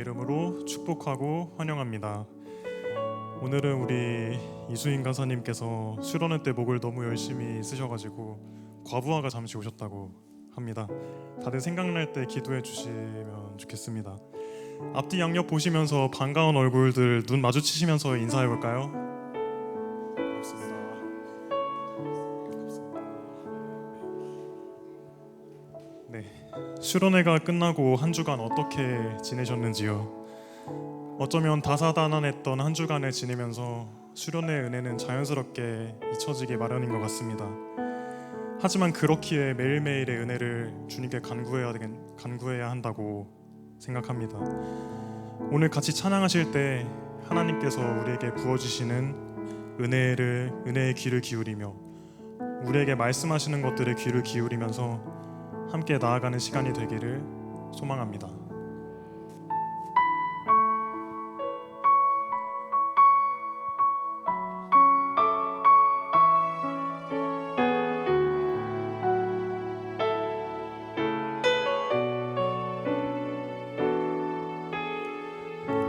이름으로 축복하고 환영합니다. 오늘은 우리 이수인 간사님께서 수련회 때 목을 너무 열심히 쓰셔가지고 과부하가 잠시 오셨다고 합니다. 다들 생각날 때 기도해 주시면 좋겠습니다. 앞뒤 양옆 보시면서 반가운 얼굴들 눈 마주치시면서 인사해 볼까요? 반갑습니다. 네, 수련회가 끝나고 한 주간 어떻게 지내셨는지요? 어쩌면 다사다난했던 한 주간을 지내면서 수련회의 은혜는 자연스럽게 잊혀지기 마련인 것 같습니다. 하지만 그렇기에 매일매일의 은혜를 주님께 간구해야 한다고 생각합니다. 오늘 같이 찬양하실 때 하나님께서 우리에게 부어주시는 은혜의 귀를 기울이며 우리에게 말씀하시는 것들에 귀를 기울이면서 함께 나아가는 시간이 되기를 소망합니다.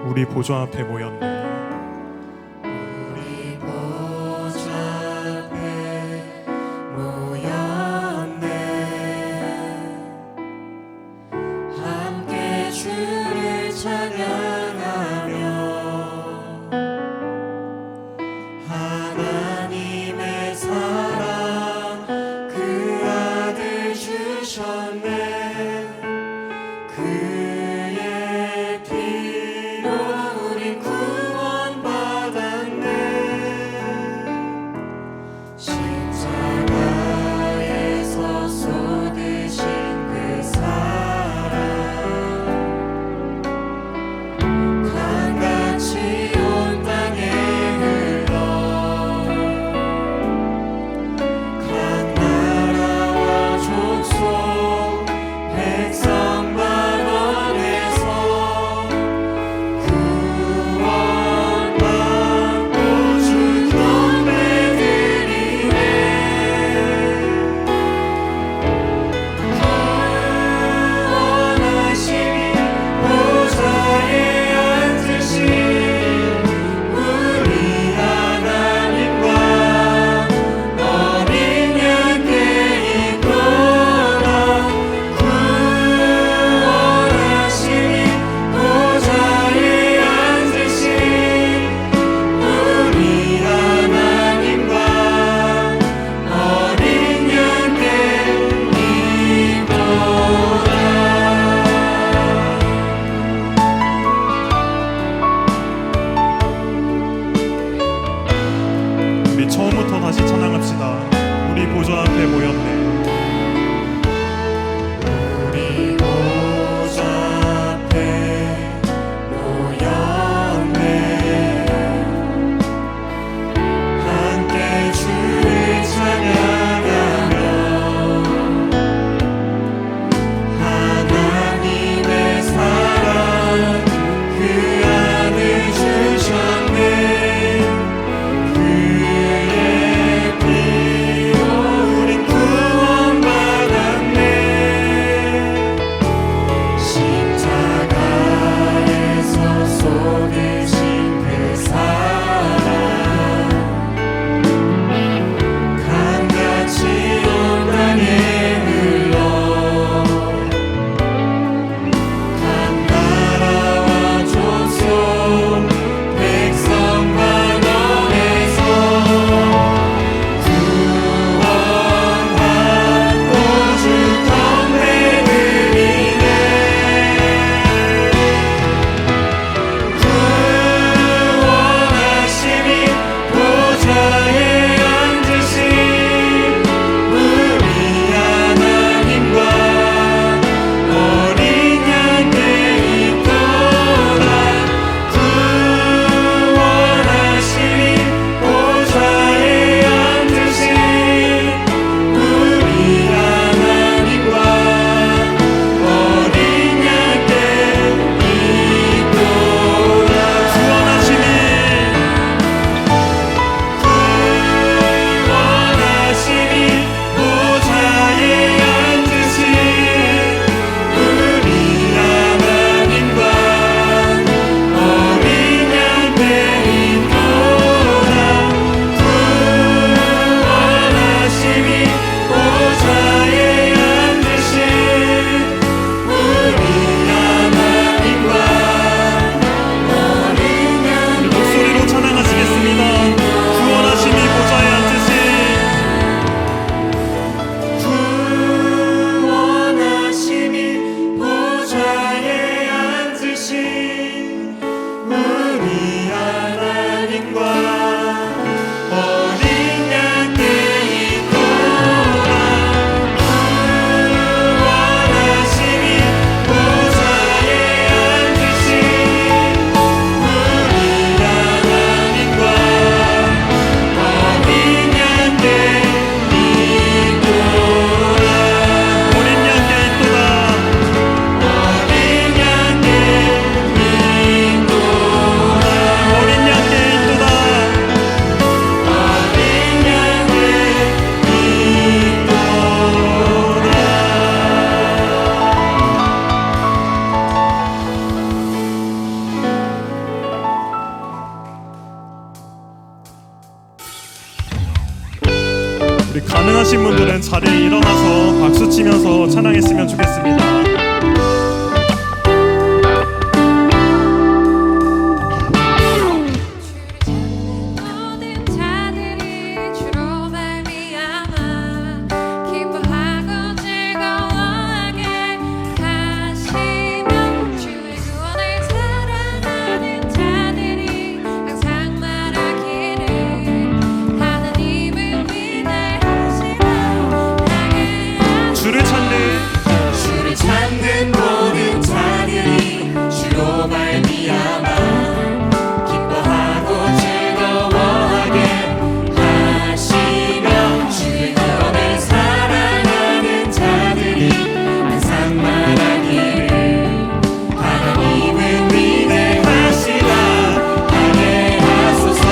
우리 보좌 앞에 모였네. 우리 보좌 앞에 모였네. 함께 주를 찬양하며 하나님의 사랑 그 아들 주셨네. 그의 피로 우린 구원받았네. 십자가에서 쏟으신 그 사랑 계신 분들은 자리에 일어나서 박수 치면서 찬양했으면 좋겠습니다. 모든 자들이 주로 말미암아 기뻐하고 즐거워하게 하시며 주의 구원을 사랑하는 자들이 항상 말하기를 하나님을 위대하시다 하게 하소서. 주를 찾는 모든 자들이 주로 말미암아 기뻐하고 즐거워하게 하시며 주의 구원을 사랑하는 자들이 항상 말하기를 하나님은 위대하시다 하게 하소서.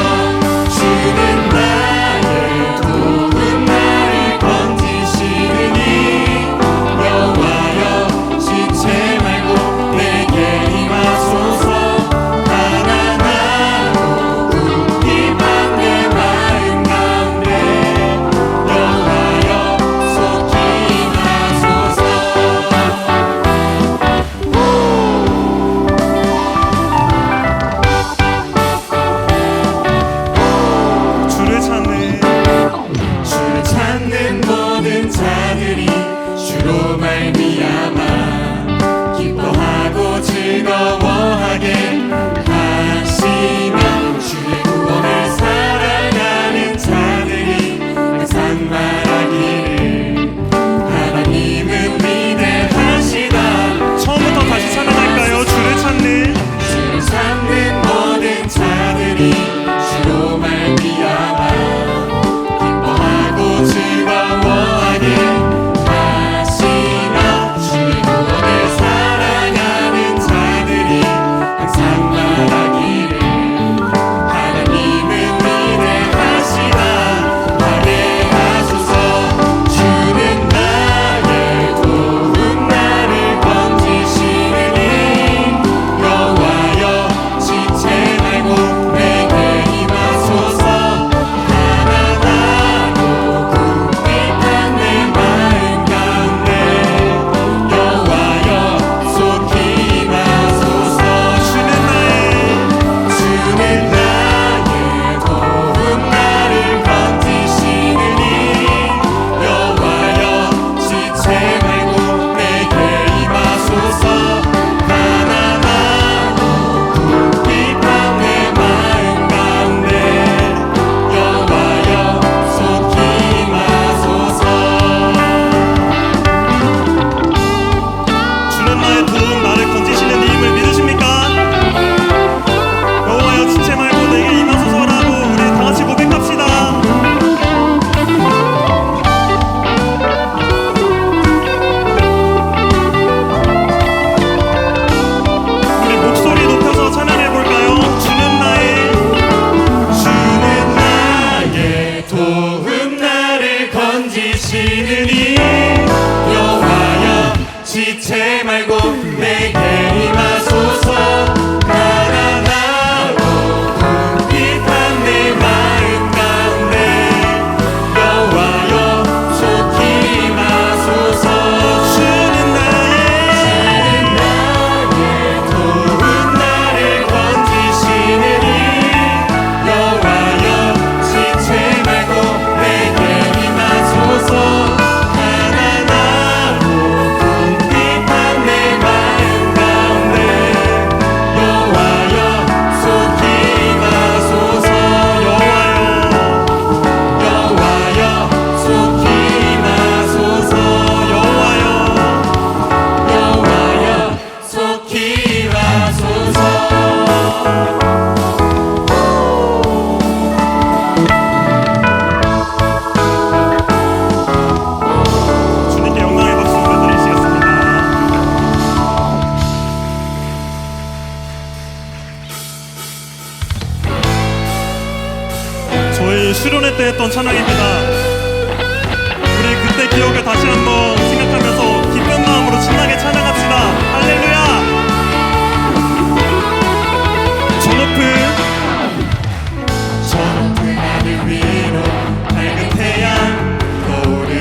주는 나의 도움 나를 건지시느니 여호와여 지체 말고 내게 임하소서. 가난하고 궁핍한 내 마음 가운데 여호와여 속히 임하소서. 주를 찾는 모든 자들이 주로 말미암아 기뻐하고 즐거워하게 하시며 주의 구원을 사랑하는 자들이 항상 말하기를 하나님은 위대하시다. 처음부터 다시 찬양할까요? 주를 찾는 모든 자들이 주로 말미암아 기뻐하고 즐거워하게 하시며 주의 구원을 사랑하는 자들이 항상 말하기를 하나님은 위대하시다 하게 하소서. 주는 나의 도움 나를 건지시느니 여호와여 지체 말고 내게 임하소서. 가난하고 궁핍한 내 마음 가운데 여호와여 속히 임하소서. 주는 나의 도움 나를 건지시느니 여호와여 지체 말고 내게 임하소서. 가난하고 궁핍한 내 마음 가운데 여호와여 속히 임하소서. 주는 나의 도움 나를 건지시는 이임을 믿으십니까? 여호와여 지체 말고 내게 임하소서라고 우리 다 같이 고백합시다. 우리 목소리 높여서 찬양해 볼까요? 주는 나의 도움 나를 건지시느니 여호와여 지체 말고 내게 임하소서. 가난하고 궁핍한 내 마음 가운데 여호와여 속히 임하소서. 주는 나의 도움 나를 건지시느니 여호와여 지체 말고 내게 임하소서. 가난하고 궁핍한 내 마음 가운데 여호와여 속히 임하소서. 여호와여 속히 임하소서. 여호와여 속히 임하소서. 주님께 영광의 박수 올려드리시겠습니다. 저희 수련회 때 했던 찬양입니다. 우리 그때 기억을 다시 한번 생각하면서 기쁜 마음으로 신나게 찬양합시다. 할렐루야! 저 높은 저 높은 하늘 위로 밝은 태양 떠오르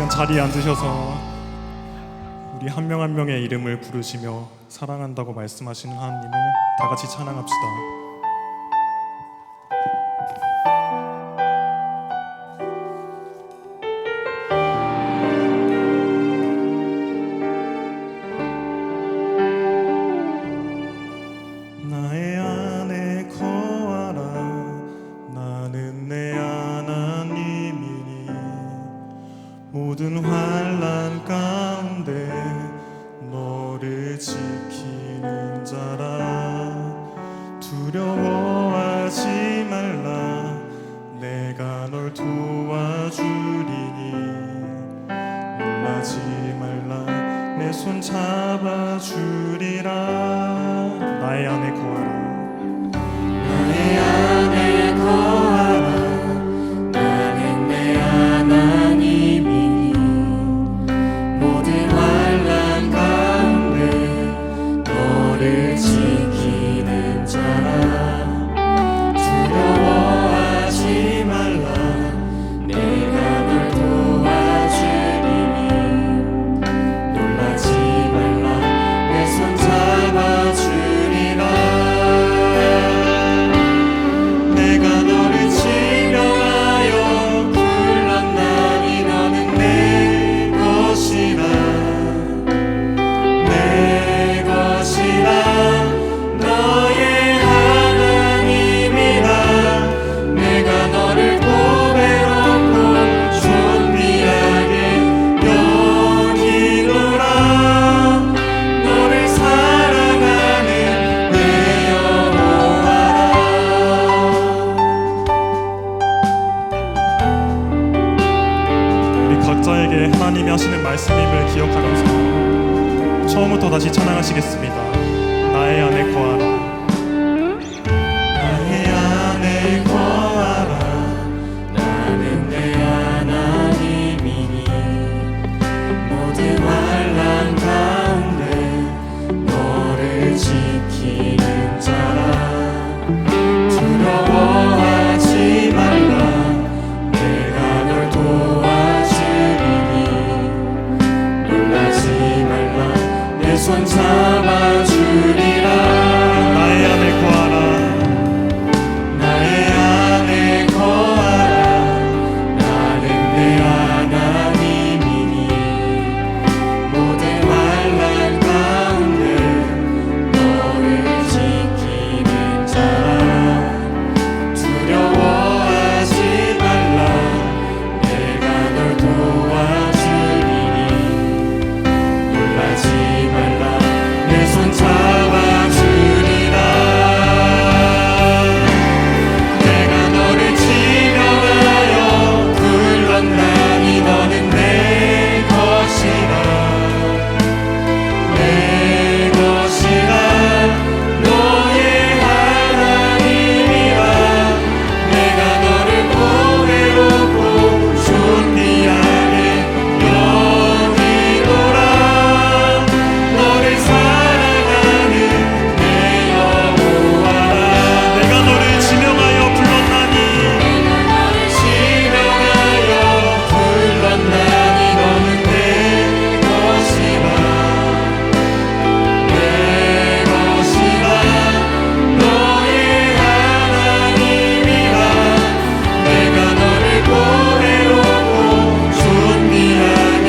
지금 자리에 앉으셔서 우리 한 명 한 명의 이름을 부르시며 사랑한다고 말씀하시는 하나님을 다 같이 찬양합시다. 나의 안에 거하라. 나는 내 하나님이니 모든 환난 가운데 너를 지키는 자라. 두려워하지 말라. 내가 널 도와주리니 놀라지 말라. 내 손 잡아주리라. 나의 안에 거하라. 나의 안에 거하라. 나는 내 하나님이니 모든 환난 가운데 너를 지키는 자라. 두려워하지 말라. 내가 널 도와주리니 놀라지 말라. 내 손 잡아주리라. 내가 너를 지명하여 불렀나니 너는 내 것이라. 내 것이라. 너의 하나님이라. 내가 너를 보배롭고 존귀하게 여기노라. 너를 사랑하는 내 여호와라. 우리 각자에게 하나님이 하시는 말씀임을 기억하면서 처음부터 다시 찬양하시겠습니다. 나의 안에 거하라. 나의 안에 거하라. 나는 내 하나님이니 모든 환난 가운데 너를 지키는 자라. 두려워하지 말라. 내가 널 도와주리니 놀라지 말라. 내 손 잡아주리라. 나의 안에 거하라. 나의 안에 거하라. 나는 내 하나님이니 모든 환난 가운데 너를 지키는 자라. 두려워하지 말라. 내가 널 도와주리니 놀라지 말라. 내 손 잡아주리라. 내가 너를 지명하여 불렀나니 너는 내 것이라. 내 것이라. 너의 하나님이라. 내가 너를 보배롭고 존귀하게 여기노라. 너를 사랑하는 내 여호와라. 내가 너를 지명하여 불렀나니 지명하여 불렀나니 너는 내 것이라. 내 것이라. 너의 하나님이라. 내가 너를 보배롭고 존귀하게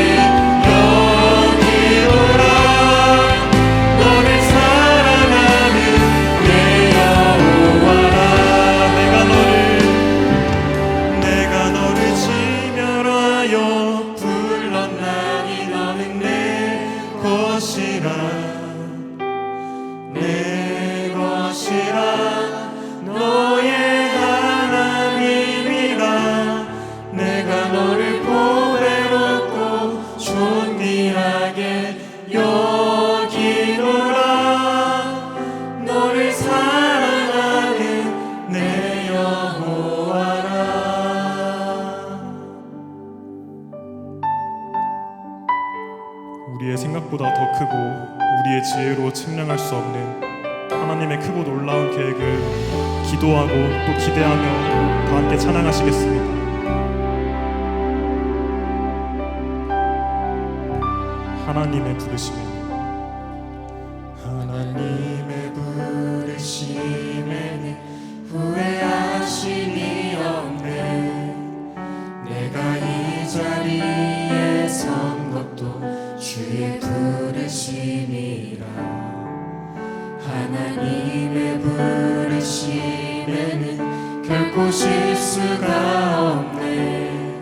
여기노라. 너를 사랑하는 내 여호와라. 내가 너를 지명하여 불렀나니 너는 내 것이라. 내 것이라. 너의 하나님이라. 내가 너를 보배롭고 존귀하게 여기노라. 너를 사랑하는 내 여호와라. 우리의 생각보다 더 크고 우리의 지혜로 측량할 수 없는 하나님의 크고 놀라운 계획을 기도하고 또 기대하며 다 함께 찬양하시겠습니다. 하나님의 부르심에 하나님의 부르심에는 후회하심이 없네. 내가 이 자리에 선 것도 주의 부르심이라. 하나님의 부르심에는 결코 실수가 없네.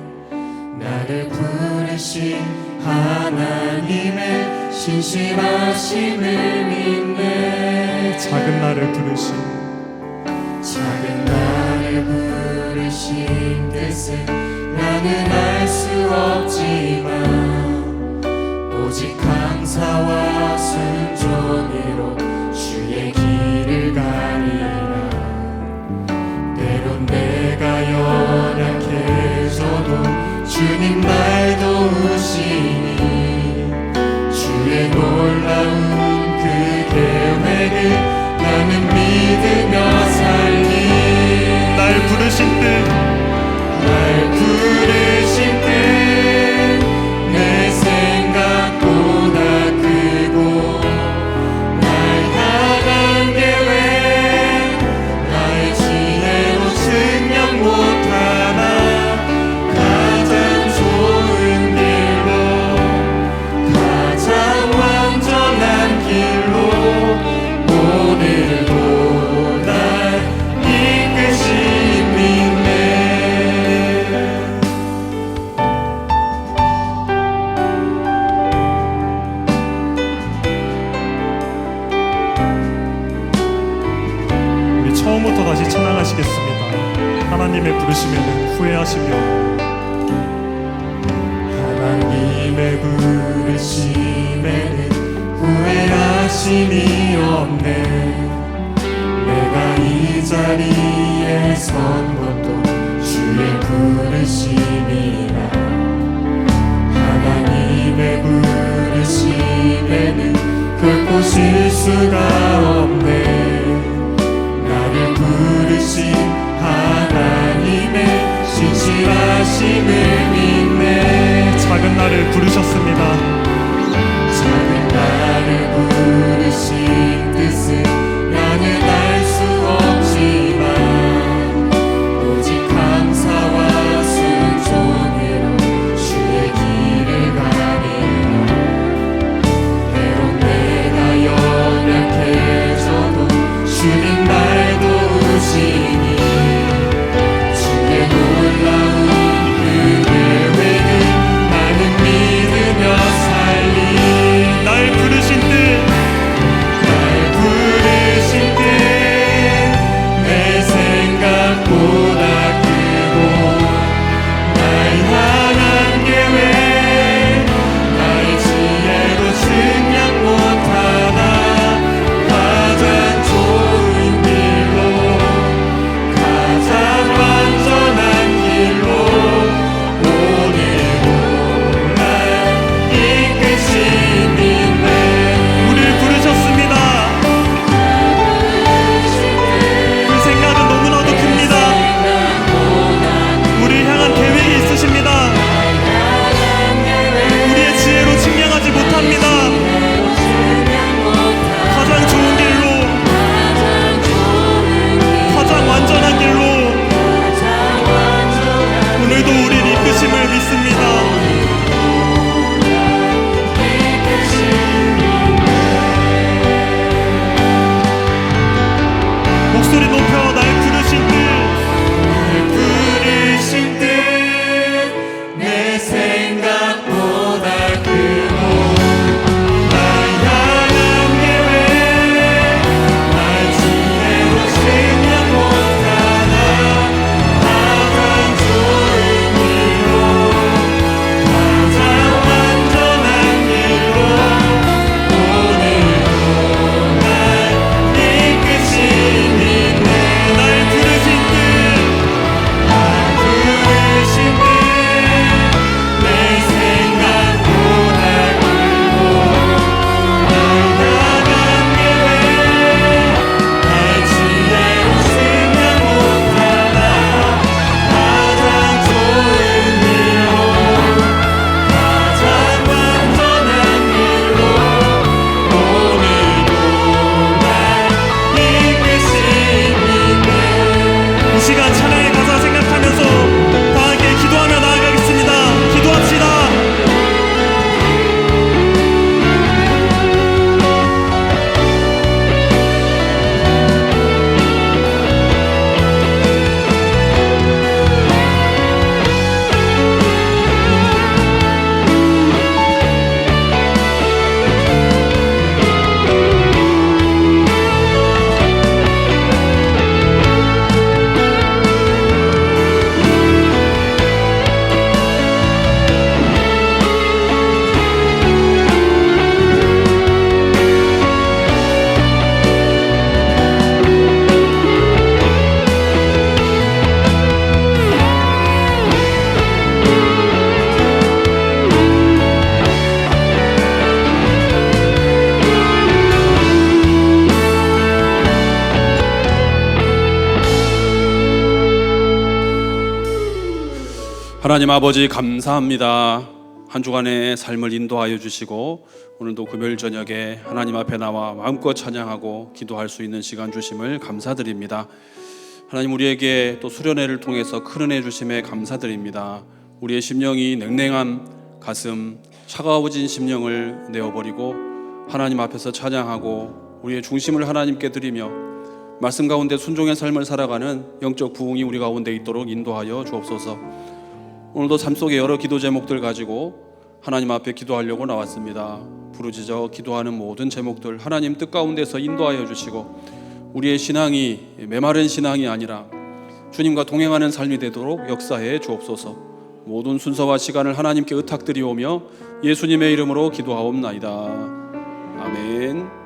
나를 부르신 하나님의 신실하심을 믿네. 작은 나를 부르신 작은 나를 부르신 뜻은 나는 알 수 없지만 오직 감사와 순종으로 주의 길을 가리라. 때론 내가 연약해져도 주님 날 도우시니 주의 놀라운 그 계획을 나는 믿으며 살리. 날 부르신 뜻 날 부르신 뜻 내 생각보다 크고 날 향한 계획 나의 지혜로 증명 못하나 가장 좋은 길로 가장 완전한 길로 오늘도 날 이끄십니다. 우리 처음부터 다시 찬양하시겠습니다. 하나님의 부르심에는 후회하시며 하나님의 부르심에는 후회하심이 없네. 내가 이 자리에 선 것도 주의 부르심이라. 하나님의 부르심에는 결코 실수가 없네. 나를 부르신 하나님의 신실하심을 믿네. 작은 나를 부르셨습니다. 작은 나를 부르신 뜻은 나는 알 수 없지만 오직 감사와 순종으로 주의 길을 가리라. 때론 내가 연약해져 하나님 아버지 감사합니다. 한 주간의 삶을 인도하여 주시고 오늘도 금요일 저녁에 하나님 앞에 나와 마음껏 찬양하고 기도할 수 있는 시간 주심을 감사드립니다. 하나님, 우리에게 또 수련회를 통해서 큰 은혜 주심에 감사드립니다. 우리의 심령이 냉랭한 가슴, 차가워진 심령을 내어버리고 하나님 앞에서 찬양하고 우리의 중심을 하나님께 드리며 말씀 가운데 순종의 삶을 살아가는 영적 부흥이 우리 가운데 있도록 인도하여 주옵소서. 오늘도 삶 속에 여러 기도 제목들 가지고 하나님 앞에 기도하려고 나왔습니다. 부르짖어 기도하는 모든 제목들 하나님 뜻 가운데서 인도하여 주시고 우리의 신앙이 메마른 신앙이 아니라 주님과 동행하는 삶이 되도록 역사해 주옵소서. 모든 순서와 시간을 하나님께 의탁드리오며 예수님의 이름으로 기도하옵나이다. 아멘.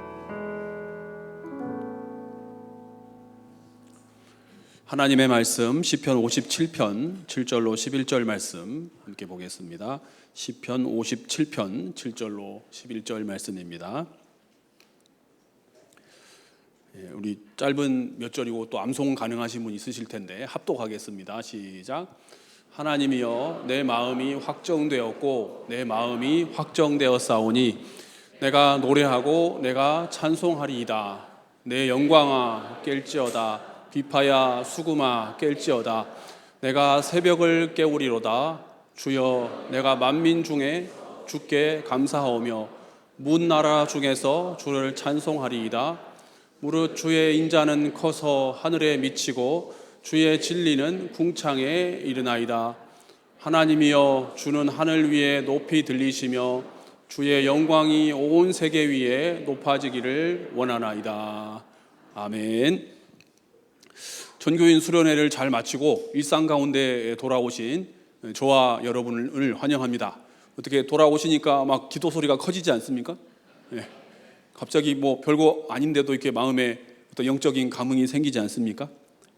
하나님의 말씀 시편 57편 7절로 11절 말씀 함께 보겠습니다. 시편 57편 7절로 11절 말씀입니다. 우리 짧은 몇 절이고 또 암송 가능하신 분 있으실 텐데 합독하겠습니다. 시작. 하나님이여, 내 마음이 확정되었고 내 마음이 확정되었사오니 내가 노래하고 내가 찬송하리이다. 내 영광아 깰지어다. 비파야 수구마 깰지어다. 내가 새벽을 깨우리로다. 주여, 내가 만민 중에 주께 감사하오며 문 나라 중에서 주를 찬송하리이다. 무릇 주의 인자는 커서 하늘에 미치고 주의 진리는 궁창에 이르나이다. 하나님이여, 주는 하늘 위에 높이 들리시며 주의 영광이 온 세계 위에 높아지기를 원하나이다. 아멘. 전교인 수련회를 잘 마치고 일상 가운데 돌아오신 저와 여러분을 환영합니다. 어떻게 돌아오시니까 막 기도 소리가 커지지 않습니까? 네. 갑자기 뭐 별거 아닌데도 이렇게 마음에 어떤 영적인 감흥이 생기지 않습니까?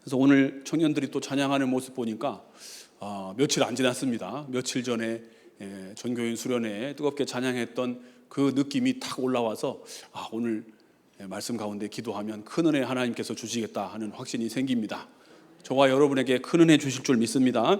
그래서 오늘 청년들이 또 찬양하는 모습 보니까 며칠 안 지났습니다. 며칠 전에 전교인 수련회에 뜨겁게 찬양했던 그 느낌이 탁 올라와서 오늘 말씀 가운데 기도하면 큰 은혜 하나님께서 주시겠다 하는 확신이 생깁니다. 저와 여러분에게 큰 은혜 주실 줄 믿습니다.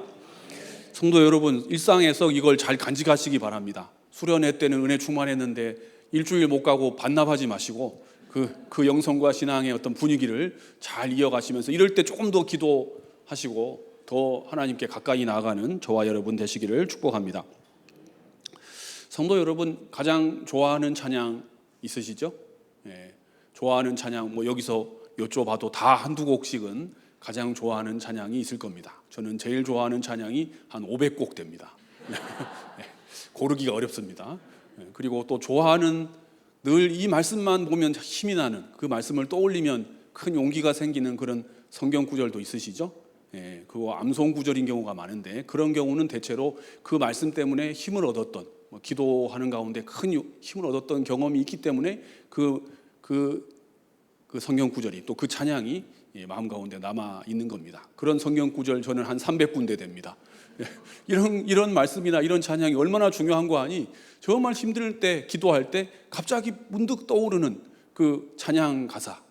성도 여러분, 일상에서 이걸 잘 간직하시기 바랍니다. 수련회 때는 은혜 충만했는데 일주일 못 가고 반납하지 마시고 그 영성과 신앙의 어떤 분위기를 잘 이어가시면서 이럴 때 조금 더 기도하시고 더 하나님께 가까이 나아가는 저와 여러분 되시기를 축복합니다. 성도 여러분, 가장 좋아하는 찬양 있으시죠? 좋아하는 찬양 뭐 여기서 여쭤봐도 다 한두 곡씩은 가장 좋아하는 찬양이 있을 겁니다. 저는 제일 좋아하는 찬양이 한 500곡 됩니다. 고르기가 어렵습니다. 그리고 또 좋아하는, 늘 이 말씀만 보면 힘이 나는, 그 말씀을 떠올리면 큰 용기가 생기는 그런 성경 구절도 있으시죠? 그거 암송 구절인 경우가 많은데 그런 경우는 대체로 그 말씀 때문에 힘을 얻었던, 기도하는 가운데 큰 힘을 얻었던 경험이 있기 때문에 그 성경 구절이 또 그 찬양이 마음 가운데 남아 있는 겁니다. 그런 성경 구절 저는 한 300군데 됩니다. 이런 말씀이나 이런 찬양이 얼마나 중요한 거 아니? 정말 힘들 때, 기도할 때 갑자기 문득 떠오르는 그 찬양 가사,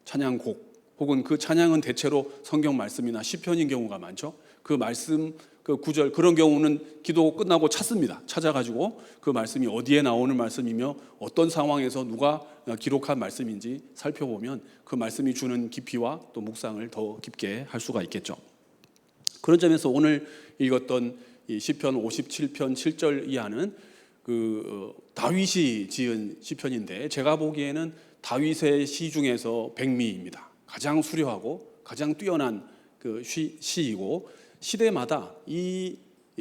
찬양곡, 혹은 그 찬양은 대체로 성경 말씀이나 시편인 경우가 많죠. 그 말씀, 그 구절, 그런 경우는 기도 끝나고 찾습니다. 찾아가지고 그 말씀이 어디에 나오는 말씀이며 어떤 상황에서 누가 기록한 말씀인지 살펴보면 그 말씀이 주는 깊이와 또 묵상을 더 깊게 할 수가 있겠죠. 그런 점에서 오늘 읽었던 이 시편 57편 7절 이하는 다윗이 지은 시편인데 제가 보기에는 다윗의 시 중에서 백미입니다. 가장 수려하고 가장 뛰어난 그 시이고 시대마다 이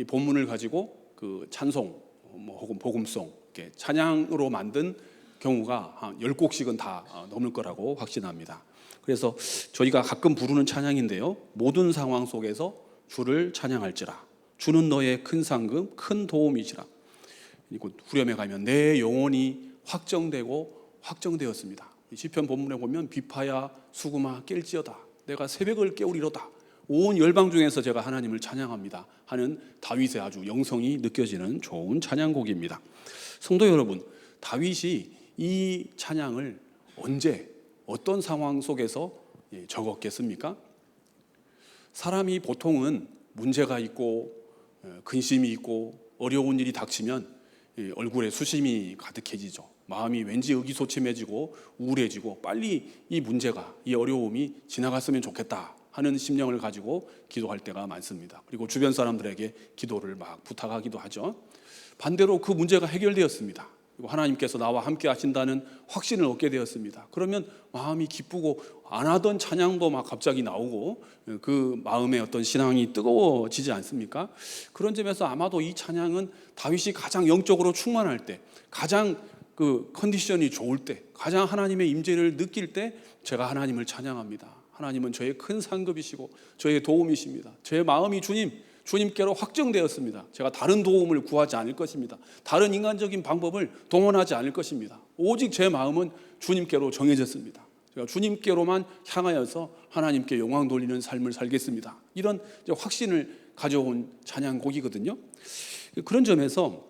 본문을 가지고 그 찬송 혹은 복음송, 찬양으로 만든 경우가 한 10곡씩은 다 넘을 거라고 확신합니다. 그래서 저희가 가끔 부르는 찬양인데요, 모든 상황 속에서 주를 찬양할지라, 주는 너의 큰 상급 큰 도움이시라. 그리고 후렴에 가면 내 영혼이 확정되고 확정되었습니다. 시편 본문에 보면 비파야 수구마 깰지어다, 내가 새벽을 깨우리로다, 온 열방 중에서 제가 하나님을 찬양합니다 하는 다윗의 아주 영성이 느껴지는 좋은 찬양곡입니다. 성도 여러분, 다윗이 이 찬양을 언제 어떤 상황 속에서 적었겠습니까? 사람이 보통은 문제가 있고 근심이 있고 어려운 일이 닥치면 얼굴에 수심이 가득해지죠. 마음이 왠지 의기소침해지고 우울해지고 빨리 이 문제가, 이 어려움이 지나갔으면 좋겠다 하는 심령을 가지고 기도할 때가 많습니다. 그리고 주변 사람들에게 기도를 막 부탁하기도 하죠. 반대로 그 문제가 해결되었습니다. 그리고 하나님께서 나와 함께 하신다는 확신을 얻게 되었습니다. 그러면 마음이 기쁘고 안 하던 찬양도 막 갑자기 나오고 그 마음의 어떤 신앙이 뜨거워지지 않습니까? 그런 점에서 아마도 이 찬양은 다윗이 가장 영적으로 충만할 때, 가장 그 컨디션이 좋을 때, 가장 하나님의 임재를 느낄 때 제가 하나님을 찬양합니다. 하나님은 저의 큰 상급이시고 저의 도움이십니다. 제 마음이 주님께로 확정되었습니다. 제가 다른 도움을 구하지 않을 것입니다. 다른 인간적인 방법을 동원하지 않을 것입니다. 오직 제 마음은 주님께로 정해졌습니다. 제가 주님께로만 향하여서 하나님께 영광 돌리는 삶을 살겠습니다. 이런 확신을 가져온 찬양곡이거든요. 그런 점에서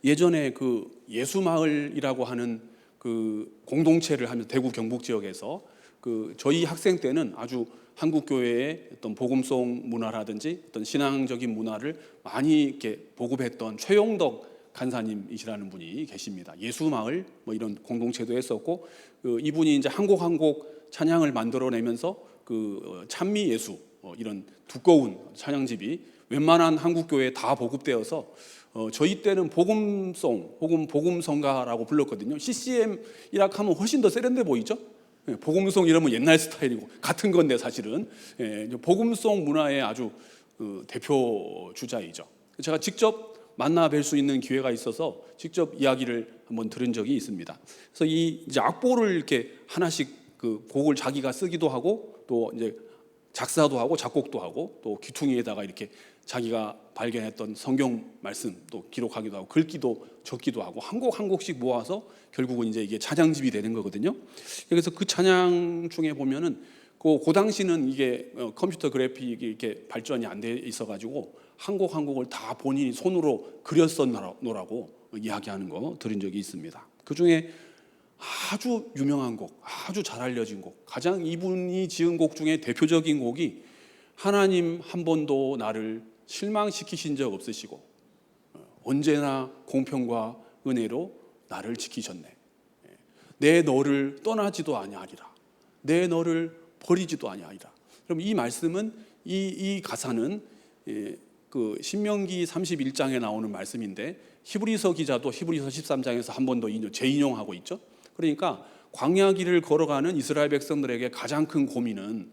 예전에 그 예수마을이라고 하는 그 공동체를 하면서 대구 경북 지역에서 그 저희 학생 때는 아주 한국 교회의 어떤 복음송 문화라든지 어떤 신앙적인 문화를 많이 이렇게 보급했던 최용덕 간사님이시라는 분이 계십니다. 예수마을 뭐 이런 공동체도 했었고 이분이 이제 한 곡 찬양을 만들어내면서 그 찬미 예수 이런 두꺼운 찬양집이 웬만한 한국 교회에 다 보급되어서 저희 때는 복음송 혹은 복음성가라고 불렀거든요. CCM이라 하면 훨씬 더 세련돼 보이죠? 복음송 이러면 옛날 스타일이고 같은 건데 사실은 복음송 문화의 아주 대표 주자이죠. 제가 직접 만나 뵐 수 있는 기회가 있어서 직접 이야기를 한번 들은 적이 있습니다. 그래서 이 이제 악보를 이렇게 하나씩 그 곡을 자기가 쓰기도 하고 또 이제 작사도 하고 작곡도 하고 또 귀퉁이에다가 이렇게 자기가 발견했던 성경 말씀 또 기록하기도 하고 긁기도 적기도 하고 한 곡 한 곡씩 모아서 결국은 이제 이게 찬양집이 되는 거거든요. 그래서 그 찬양 중에 보면은 그 당시는 이게 컴퓨터 그래픽이 이렇게 발전이 안 돼 있어가지고 한 곡 한 곡을 다 본인이 손으로 그렸었노라고 이야기하는 거 들은 적이 있습니다. 그 중에 아주 유명한 곡, 아주 잘 알려진 곡, 가장 이분이 지은 곡 중에 대표적인 곡이 하나님 한 번도 나를 실망시키신 적 없으시고 언제나 공평과 은혜로 나를 지키셨네. 내 너를 떠나지도 아니하리라. 내 너를 버리지도 아니하리라. 그럼 이 말씀은 이 가사는 그 신명기 31장에 나오는 말씀인데 히브리서 기자도 히브리서 13장에서 한 번 더 재인용하고 있죠. 그러니까 광야길을 걸어가는 이스라엘 백성들에게 가장 큰 고민은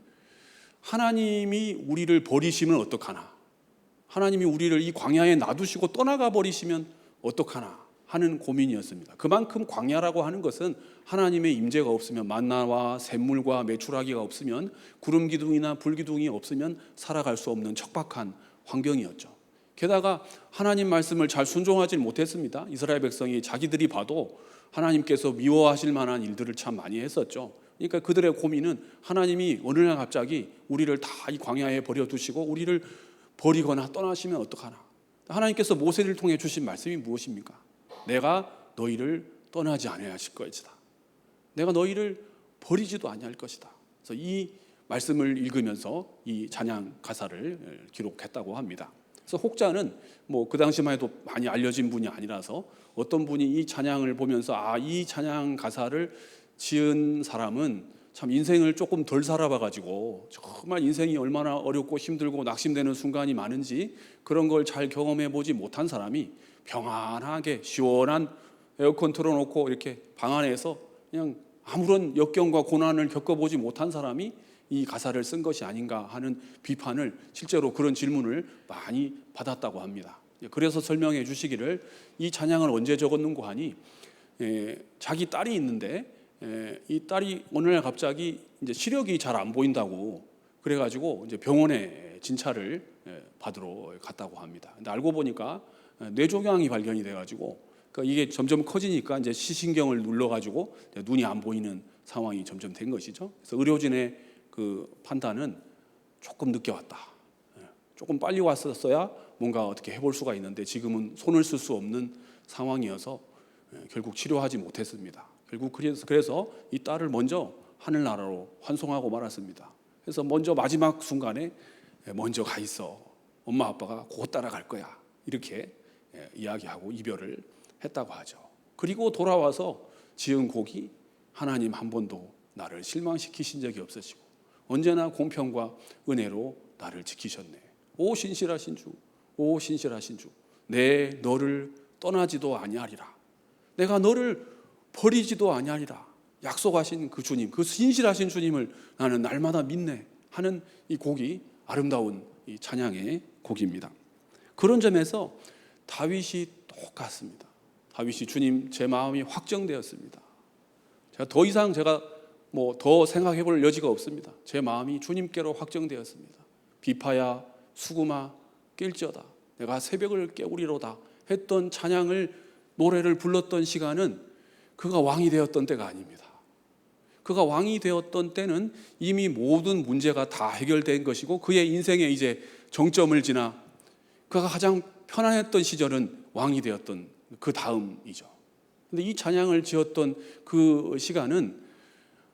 하나님이 우리를 버리시면 어떡하나, 하나님이 우리를 이 광야에 놔두시고 떠나가 버리시면 어떡하나 하는 고민이었습니다. 그만큼 광야라고 하는 것은 하나님의 임재가 없으면, 만나와 샘물과 메추라기가 없으면, 구름 기둥이나 불 기둥이 없으면 살아갈 수 없는 척박한 환경이었죠. 게다가 하나님 말씀을 잘 순종하지 못했습니다. 이스라엘 백성이 자기들이 봐도 하나님께서 미워하실 만한 일들을 참 많이 했었죠. 그러니까 그들의 고민은 하나님이 어느 날 갑자기 우리를 다 이 광야에 버려두시고 우리를 버리거나 떠나시면 어떡하나. 하나님께서 모세를 통해 주신 말씀이 무엇입니까? 내가 너희를 떠나지 아니하실 것이다. 내가 너희를 버리지도 아니할 것이다. 그래서 이 말씀을 읽으면서 이 찬양 가사를 기록했다고 합니다. 그래서 혹자는 뭐 그 당시만 해도 많이 알려진 분이 아니라서 어떤 분이 이 찬양을 보면서 이 찬양 가사를 지은 사람은 참 인생을 조금 덜 살아봐가지고 정말 인생이 얼마나 어렵고 힘들고 낙심되는 순간이 많은지 그런 걸 잘 경험해보지 못한 사람이 평안하게 시원한 에어컨 틀어놓고 이렇게 방 안에서 그냥 아무런 역경과 고난을 겪어보지 못한 사람이 이 가사를 쓴 것이 아닌가 하는 비판을, 실제로 그런 질문을 많이 받았다고 합니다. 그래서 설명해 주시기를 이 찬양을 언제 적었는고 하니 자기 딸이 있는데 이 딸이 어느 날 갑자기 이제 시력이 잘 안 보인다고 그래가지고 이제 병원에 진찰을 받으러 갔다고 합니다. 근데 알고 보니까 뇌종양이 발견이 돼가지고 그러니까 이게 점점 커지니까 이제 시신경을 눌러가지고 눈이 안 보이는 상황이 점점 된 것이죠. 그래서 의료진의 그 판단은 조금 늦게 왔다. 조금 빨리 왔었어야 뭔가 어떻게 해볼 수가 있는데 지금은 손을 쓸 수 없는 상황이어서 결국 치료하지 못했습니다. 결국 그래서 이 딸을 먼저 하늘나라로 환송하고 말았습니다. 그래서 먼저 마지막 순간에 먼저 가 있어. 엄마 아빠가 곧 따라갈 거야. 이렇게 이야기하고 이별을 했다고 하죠. 그리고 돌아와서 지은 곡이 하나님 한 번도 나를 실망시키신 적이 없으시고 언제나 공평과 은혜로 나를 지키셨네. 오 신실하신 주, 오 신실하신 주, 내 너를 떠나지도 아니하리라. 내가 너를 버리지도 아니하리라. 약속하신 그 주님, 그 신실하신 주님을 나는 날마다 믿네 하는 이 곡이 아름다운 이 찬양의 곡입니다. 그런 점에서 다윗이 똑같습니다. 다윗이 주님 제 마음이 확정되었습니다. 더 이상 뭐 더 생각해 볼 여지가 없습니다. 제 마음이 주님께로 확정되었습니다. 비파야 수구마 낄지어다 내가 새벽을 깨우리로다 했던 찬양을 노래를 불렀던 시간은 그가 왕이 되었던 때가 아닙니다. 그가 왕이 되었던 때는 이미 모든 문제가 다 해결된 것이고 그의 인생에 이제 정점을 지나 그가 가장 편안했던 시절은 왕이 되었던 그 다음이죠. 근데 이 찬양을 지었던 그 시간은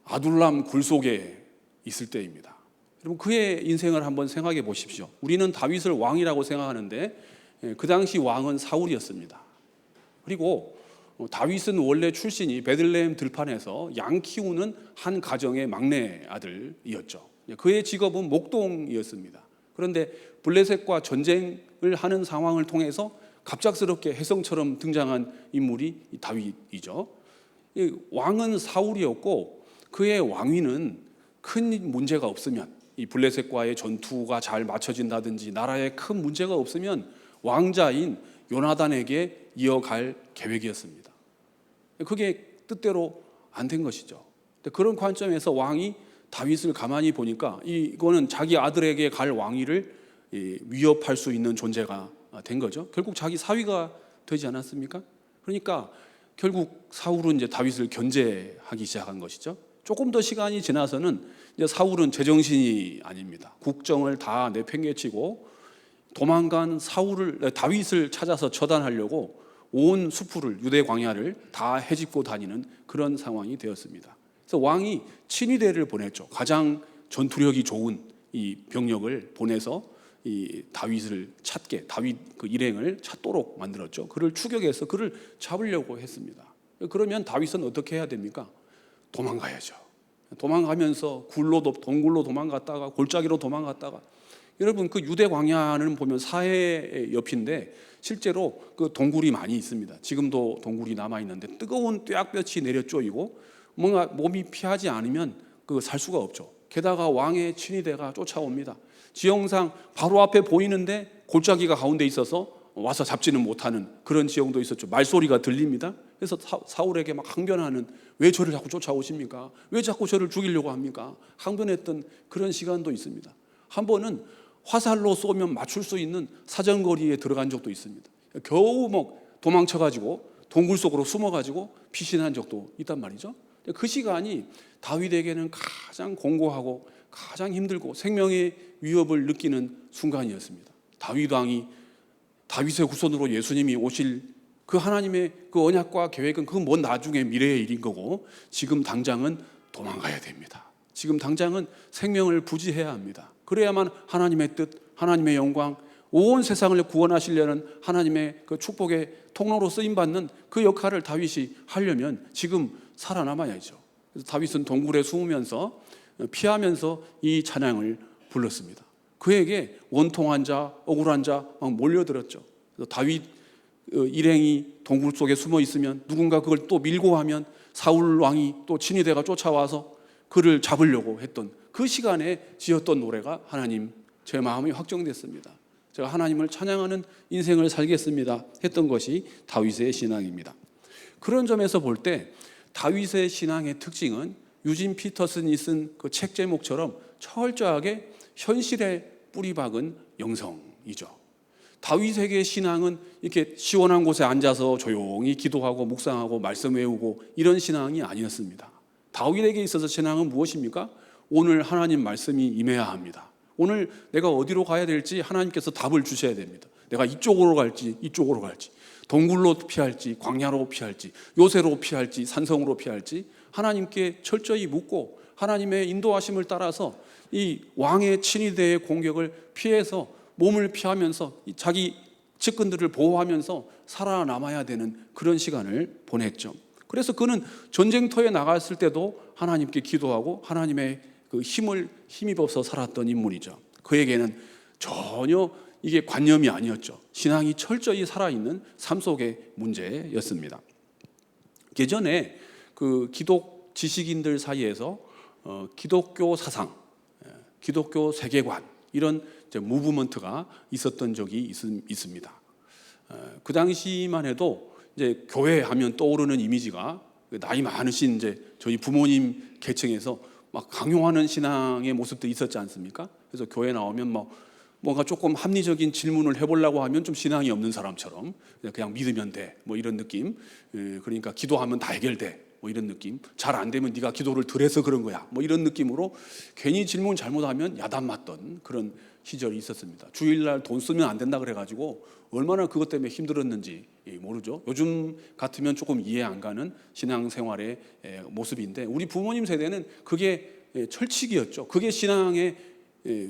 아둘람 굴 속에 있을 때입니다. 여러분 그의 인생을 한번 생각해 보십시오. 우리는 다윗을 왕이라고 생각하는데 그 당시 왕은 사울이었습니다. 그리고 다윗은 원래 출신이 베들레헴 들판에서 양 키우는 한 가정의 막내 아들이었죠. 그의 직업은 목동이었습니다. 그런데 블레셋과 전쟁을 하는 상황을 통해서 갑작스럽게 혜성처럼 등장한 인물이 다윗이죠. 왕은 사울이었고 그의 왕위는 큰 문제가 없으면 이 블레셋과의 전투가 잘 맞춰진다든지 나라에 큰 문제가 없으면 왕자인 요나단에게 이어갈 계획이었습니다. 그게 뜻대로 안 된 것이죠. 그런 관점에서 왕이 다윗을 가만히 보니까 이거는 자기 아들에게 갈 왕위를 위협할 수 있는 존재가 된 거죠. 결국 자기 사위가 되지 않았습니까? 그러니까 결국 사울은 이제 다윗을 견제하기 시작한 것이죠. 조금 더 시간이 지나서는 이제 사울은 제정신이 아닙니다. 국정을 다 내팽개치고 도망간 다윗을 찾아서 처단하려고 온 수풀을 유대 광야를 다 헤집고 다니는 그런 상황이 되었습니다. 그래서 왕이 친위대를 보냈죠. 가장 전투력이 좋은 이 병력을 보내서 이 다윗을 찾게 다윗 그 일행을 찾도록 만들었죠. 그를 추격해서 그를 잡으려고 했습니다. 그러면 다윗은 어떻게 해야 됩니까? 도망가야죠. 도망가면서 동굴로 도망갔다가 골짜기로 도망갔다가 여러분 그 유대 광야는 보면 사해 옆인데 실제로 그 동굴이 많이 있습니다. 지금도 동굴이 남아 있는데 뜨거운 뙤약볕이 내려 쪼이고 뭔가 몸이 피하지 않으면 그 살 수가 없죠. 게다가 왕의 친위대가 쫓아옵니다. 지형상 바로 앞에 보이는데 골짜기가 가운데 있어서 와서 잡지는 못하는 그런 지형도 있었죠. 말소리가 들립니다. 그래서 사울에게 막 항변하는 왜 저를 자꾸 쫓아오십니까? 왜 자꾸 저를 죽이려고 합니까? 항변했던 그런 시간도 있습니다. 한 번은 화살로 쏘면 맞출 수 있는 사정거리에 들어간 적도 있습니다. 겨우 도망쳐가지고 동굴 속으로 숨어가지고 피신한 적도 있단 말이죠. 그 시간이 다윗에게는 가장 공고하고 가장 힘들고 생명의 위협을 느끼는 순간이었습니다. 다윗 왕이 다윗의 후손으로 예수님이 오실 그 하나님의 그 언약과 계획은 그 먼 나중에 미래의 일인 거고 지금 당장은 도망가야 됩니다. 지금 당장은 생명을 부지해야 합니다. 그래야만 하나님의 뜻, 하나님의 영광, 온 세상을 구원하시려는 하나님의 그 축복의 통로로 쓰임받는 그 역할을 다윗이 하려면 지금 살아남아야죠. 그래서 다윗은 동굴에 숨으면서 피하면서 이 찬양을 불렀습니다. 그에게 원통한 자, 억울한 자 막 몰려들었죠. 그래서 다윗 일행이 동굴 속에 숨어 있으면 누군가 그걸 또 밀고 하면 사울 왕이 또 친위대가 쫓아와서 그를 잡으려고 했던 그 시간에 지었던 노래가 하나님 제 마음이 확정됐습니다. 제가 하나님을 찬양하는 인생을 살겠습니다 했던 것이 다윗의 신앙입니다. 그런 점에서 볼 때 다윗의 신앙의 특징은 유진 피터슨이 쓴 그 책 제목처럼 철저하게 현실에 뿌리 박은 영성이죠. 다윗에게 신앙은 이렇게 시원한 곳에 앉아서 조용히 기도하고 묵상하고 말씀 외우고 이런 신앙이 아니었습니다. 다윗에게 있어서 신앙은 무엇입니까? 오늘 하나님 말씀이 임해야 합니다. 오늘 내가 어디로 가야 될지 하나님께서 답을 주셔야 됩니다. 내가 이쪽으로 갈지 이쪽으로 갈지 동굴로 피할지 광야로 피할지 요새로 피할지 산성으로 피할지 하나님께 철저히 묻고 하나님의 인도하심을 따라서 이 왕의 친위대의 공격을 피해서 몸을 피하면서 자기 측근들을 보호하면서 살아남아야 되는 그런 시간을 보냈죠. 그래서 그는 전쟁터에 나갔을 때도 하나님께 기도하고 하나님의 그 힘입어서 살았던 인물이죠. 그에게는 전혀 이게 관념이 아니었죠. 신앙이 철저히 살아있는 삶 속의 문제였습니다. 예전에 그 기독 지식인들 사이에서 기독교 사상, 기독교 세계관 이런 무브먼트가 있었던 적이 있습니다. 그 당시만 해도 이제 교회 하면 떠오르는 이미지가 나이 많으신 이제 저희 부모님 계층에서 막 강요하는 신앙의 모습도 있었지 않습니까? 그래서 교회 나오면 뭔가 조금 합리적인 질문을 해보려고 하면 좀 신앙이 없는 사람처럼 그냥 믿으면 돼, 뭐 이런 느낌. 그러니까 기도하면 다 해결돼, 뭐 이런 느낌. 잘 안 되면 네가 기도를 덜 해서 그런 거야, 뭐 이런 느낌으로 괜히 질문 잘못하면 야단 맞던 그런 시절이 있었습니다. 주일날 돈 쓰면 안 된다 그래가지고 얼마나 그것 때문에 힘들었는지 모르죠. 요즘 같으면 조금 이해 안 가는 신앙생활의 모습인데 우리 부모님 세대는 그게 철칙이었죠. 그게 신앙의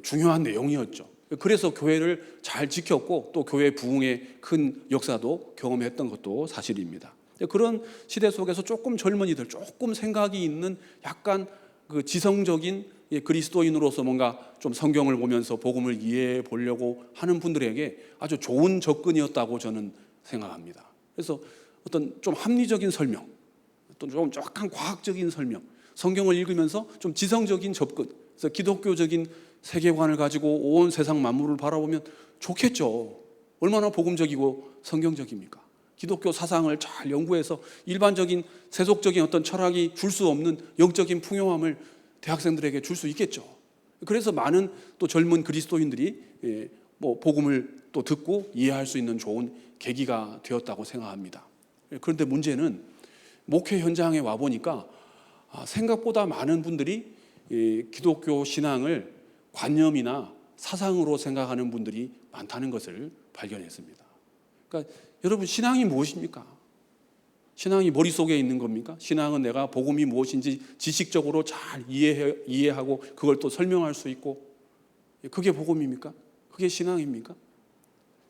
중요한 내용이었죠. 그래서 교회를 잘 지켰고 또 교회 부흥의 큰 역사도 경험했던 것도 사실입니다. 그런 시대 속에서 조금 젊은이들, 조금 생각이 있는 약간 그 지성적인 그리스도인으로서 뭔가 좀 성경을 보면서 복음을 이해해 보려고 하는 분들에게 아주 좋은 접근이었다고 저는 생각합니다. 그래서 어떤 좀 합리적인 설명, 또 좀 약간 과학적인 설명, 성경을 읽으면서 좀 지성적인 접근, 그래서 기독교적인 세계관을 가지고 온 세상 만물을 바라보면 좋겠죠. 얼마나 복음적이고 성경적입니까? 기독교 사상을 잘 연구해서 일반적인 세속적인 어떤 철학이 줄 수 없는 영적인 풍요함을 대학생들에게 줄 수 있겠죠. 그래서 많은 또 젊은 그리스도인들이 복음을 또 듣고 이해할 수 있는 좋은 계기가 되었다고 생각합니다. 그런데 문제는 목회 현장에 와 보니까 생각보다 많은 분들이 기독교 신앙을 관념이나 사상으로 생각하는 분들이 많다는 것을 발견했습니다. 그러니까 여러분, 신앙이 무엇입니까? 신앙이 머릿속에 있는 겁니까? 신앙은 내가 복음이 무엇인지 지식적으로 잘 이해하고 그걸 또 설명할 수 있고, 그게 복음입니까? 그게 신앙입니까?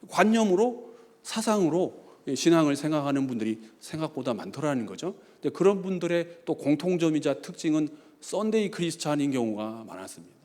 관념으로, 사상으로 신앙을 생각하는 분들이 생각보다 많더라는 거죠. 그런 분들의 또 공통점이자 특징은 썬데이 크리스찬인 경우가 많았습니다.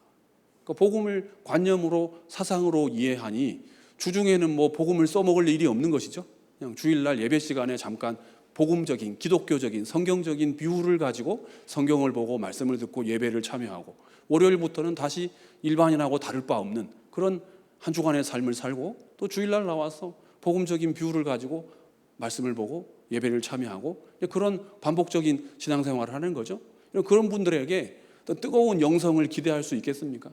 그러니까 복음을 관념으로, 사상으로 이해하니 주중에는 뭐 복음을 써먹을 일이 없는 것이죠. 그냥 주일날 예배 시간에 잠깐 복음적인, 기독교적인, 성경적인 뷰를 가지고 성경을 보고 말씀을 듣고 예배를 참여하고, 월요일부터는 다시 일반인하고 다를 바 없는 그런 한 주간의 삶을 살고, 또 주일날 나와서 복음적인 뷰를 가지고 말씀을 보고 예배를 참여하고, 그런 반복적인 신앙생활을 하는 거죠. 그런 분들에게 뜨거운 영성을 기대할 수 있겠습니까?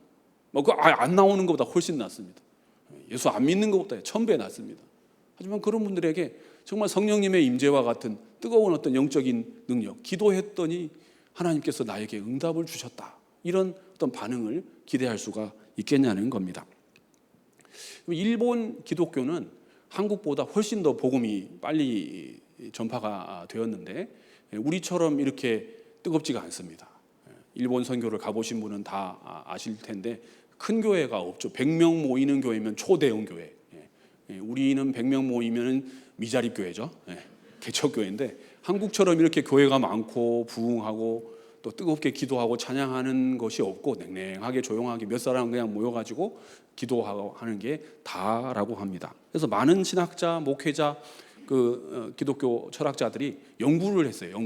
그거 안 나오는 것보다 훨씬 낫습니다. 예수 안 믿는 것보다 1000배 낫습니다. 하지만 그런 분들에게 정말 성령님의 임재와 같은 뜨거운 어떤 영적인 능력, 기도했더니 하나님께서 나에게 응답을 주셨다, 이런 어떤 반응을 기대할 수가 있겠냐는 겁니다. 일본 기독교는 한국보다 훨씬 더 복음이 빨리 전파가 되었는데 우리처럼 이렇게 뜨겁지가 않습니다. 일본 선교를 가보신 분은 다 아실 텐데 큰 교회가 없죠. 100명 모이는 교회면 초대형 교회. 우리는 100명 모이면 미자립 교회죠. 개척교회인데 한국처럼 이렇게 교회가 많고 부흥하고 또 뜨겁게 기도하고 찬양하는 것이 없고 냉랭하게 조용하게 몇 사람 그냥 모여가지고 기도하고 하는 게 다라고 합니다. 그래서 많은 신학자, 목회자, 기독교 철학자들이 연구를 했어요.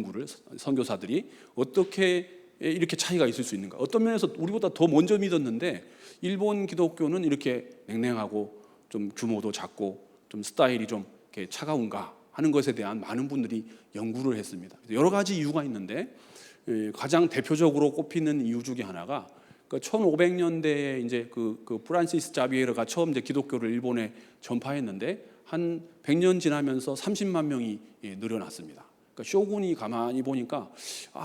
선교사들이 어떻게 이렇게 차이가 있을 수 있는가. 어떤 면에서 우리보다 더 먼저 믿었는데 일본 기독교는 이렇게 냉랭하고 좀 규모도 작고 좀 스타일이 좀 이렇게 차가운가 하는 것에 대한 많은 분들이 연구를 했습니다. 여러 가지 이유가 있는데 가장 대표적으로 꼽히는 이유 중에 하나가 1500년대에 이제 그 프란시스 자비에르가 처음 이제 기독교를 일본에 전파했는데 한 100년 지나면서 30만 명이 늘어났습니다. 그러니까 쇼군이 가만히 보니까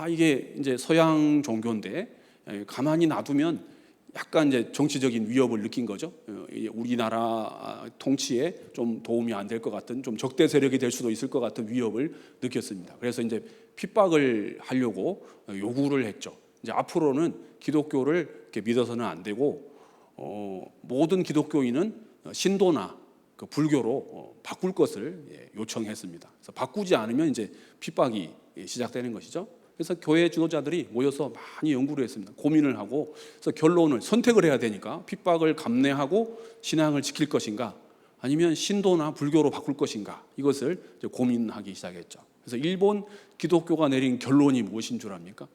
이게 이제 서양 종교인데 가만히 놔두면 약간 이제 정치적인 위협을 느낀 거죠. 우리나라 통치에 좀 도움이 안 될 것 같은, 좀 적대 세력이 될 수도 있을 것 같은 위협을 느꼈습니다. 그래서 이제 핍박을 하려고 요구를 했죠. 이제 앞으로는 기독교를 이렇게 믿어서는 안 되고 모든 기독교인은 신도나 그 불교로 바꿀 것을 요청했습니다. 그래서 바꾸지 않으면 이제 핍박이 시작되는 것이죠. 그래서 교회 지도자들이 모여서 많이 연구를 했습니다. 고민을 하고, 그래서 결론을 선택을 해야 되니까 핍박을 감내하고 신앙을 지킬 것인가, 아니면 신도나 불교로 바꿀 것인가, 이것을 이제 고민하기 시작했죠. 그래서 일본 기독교가 내린 결론이 무엇인 줄 압니까?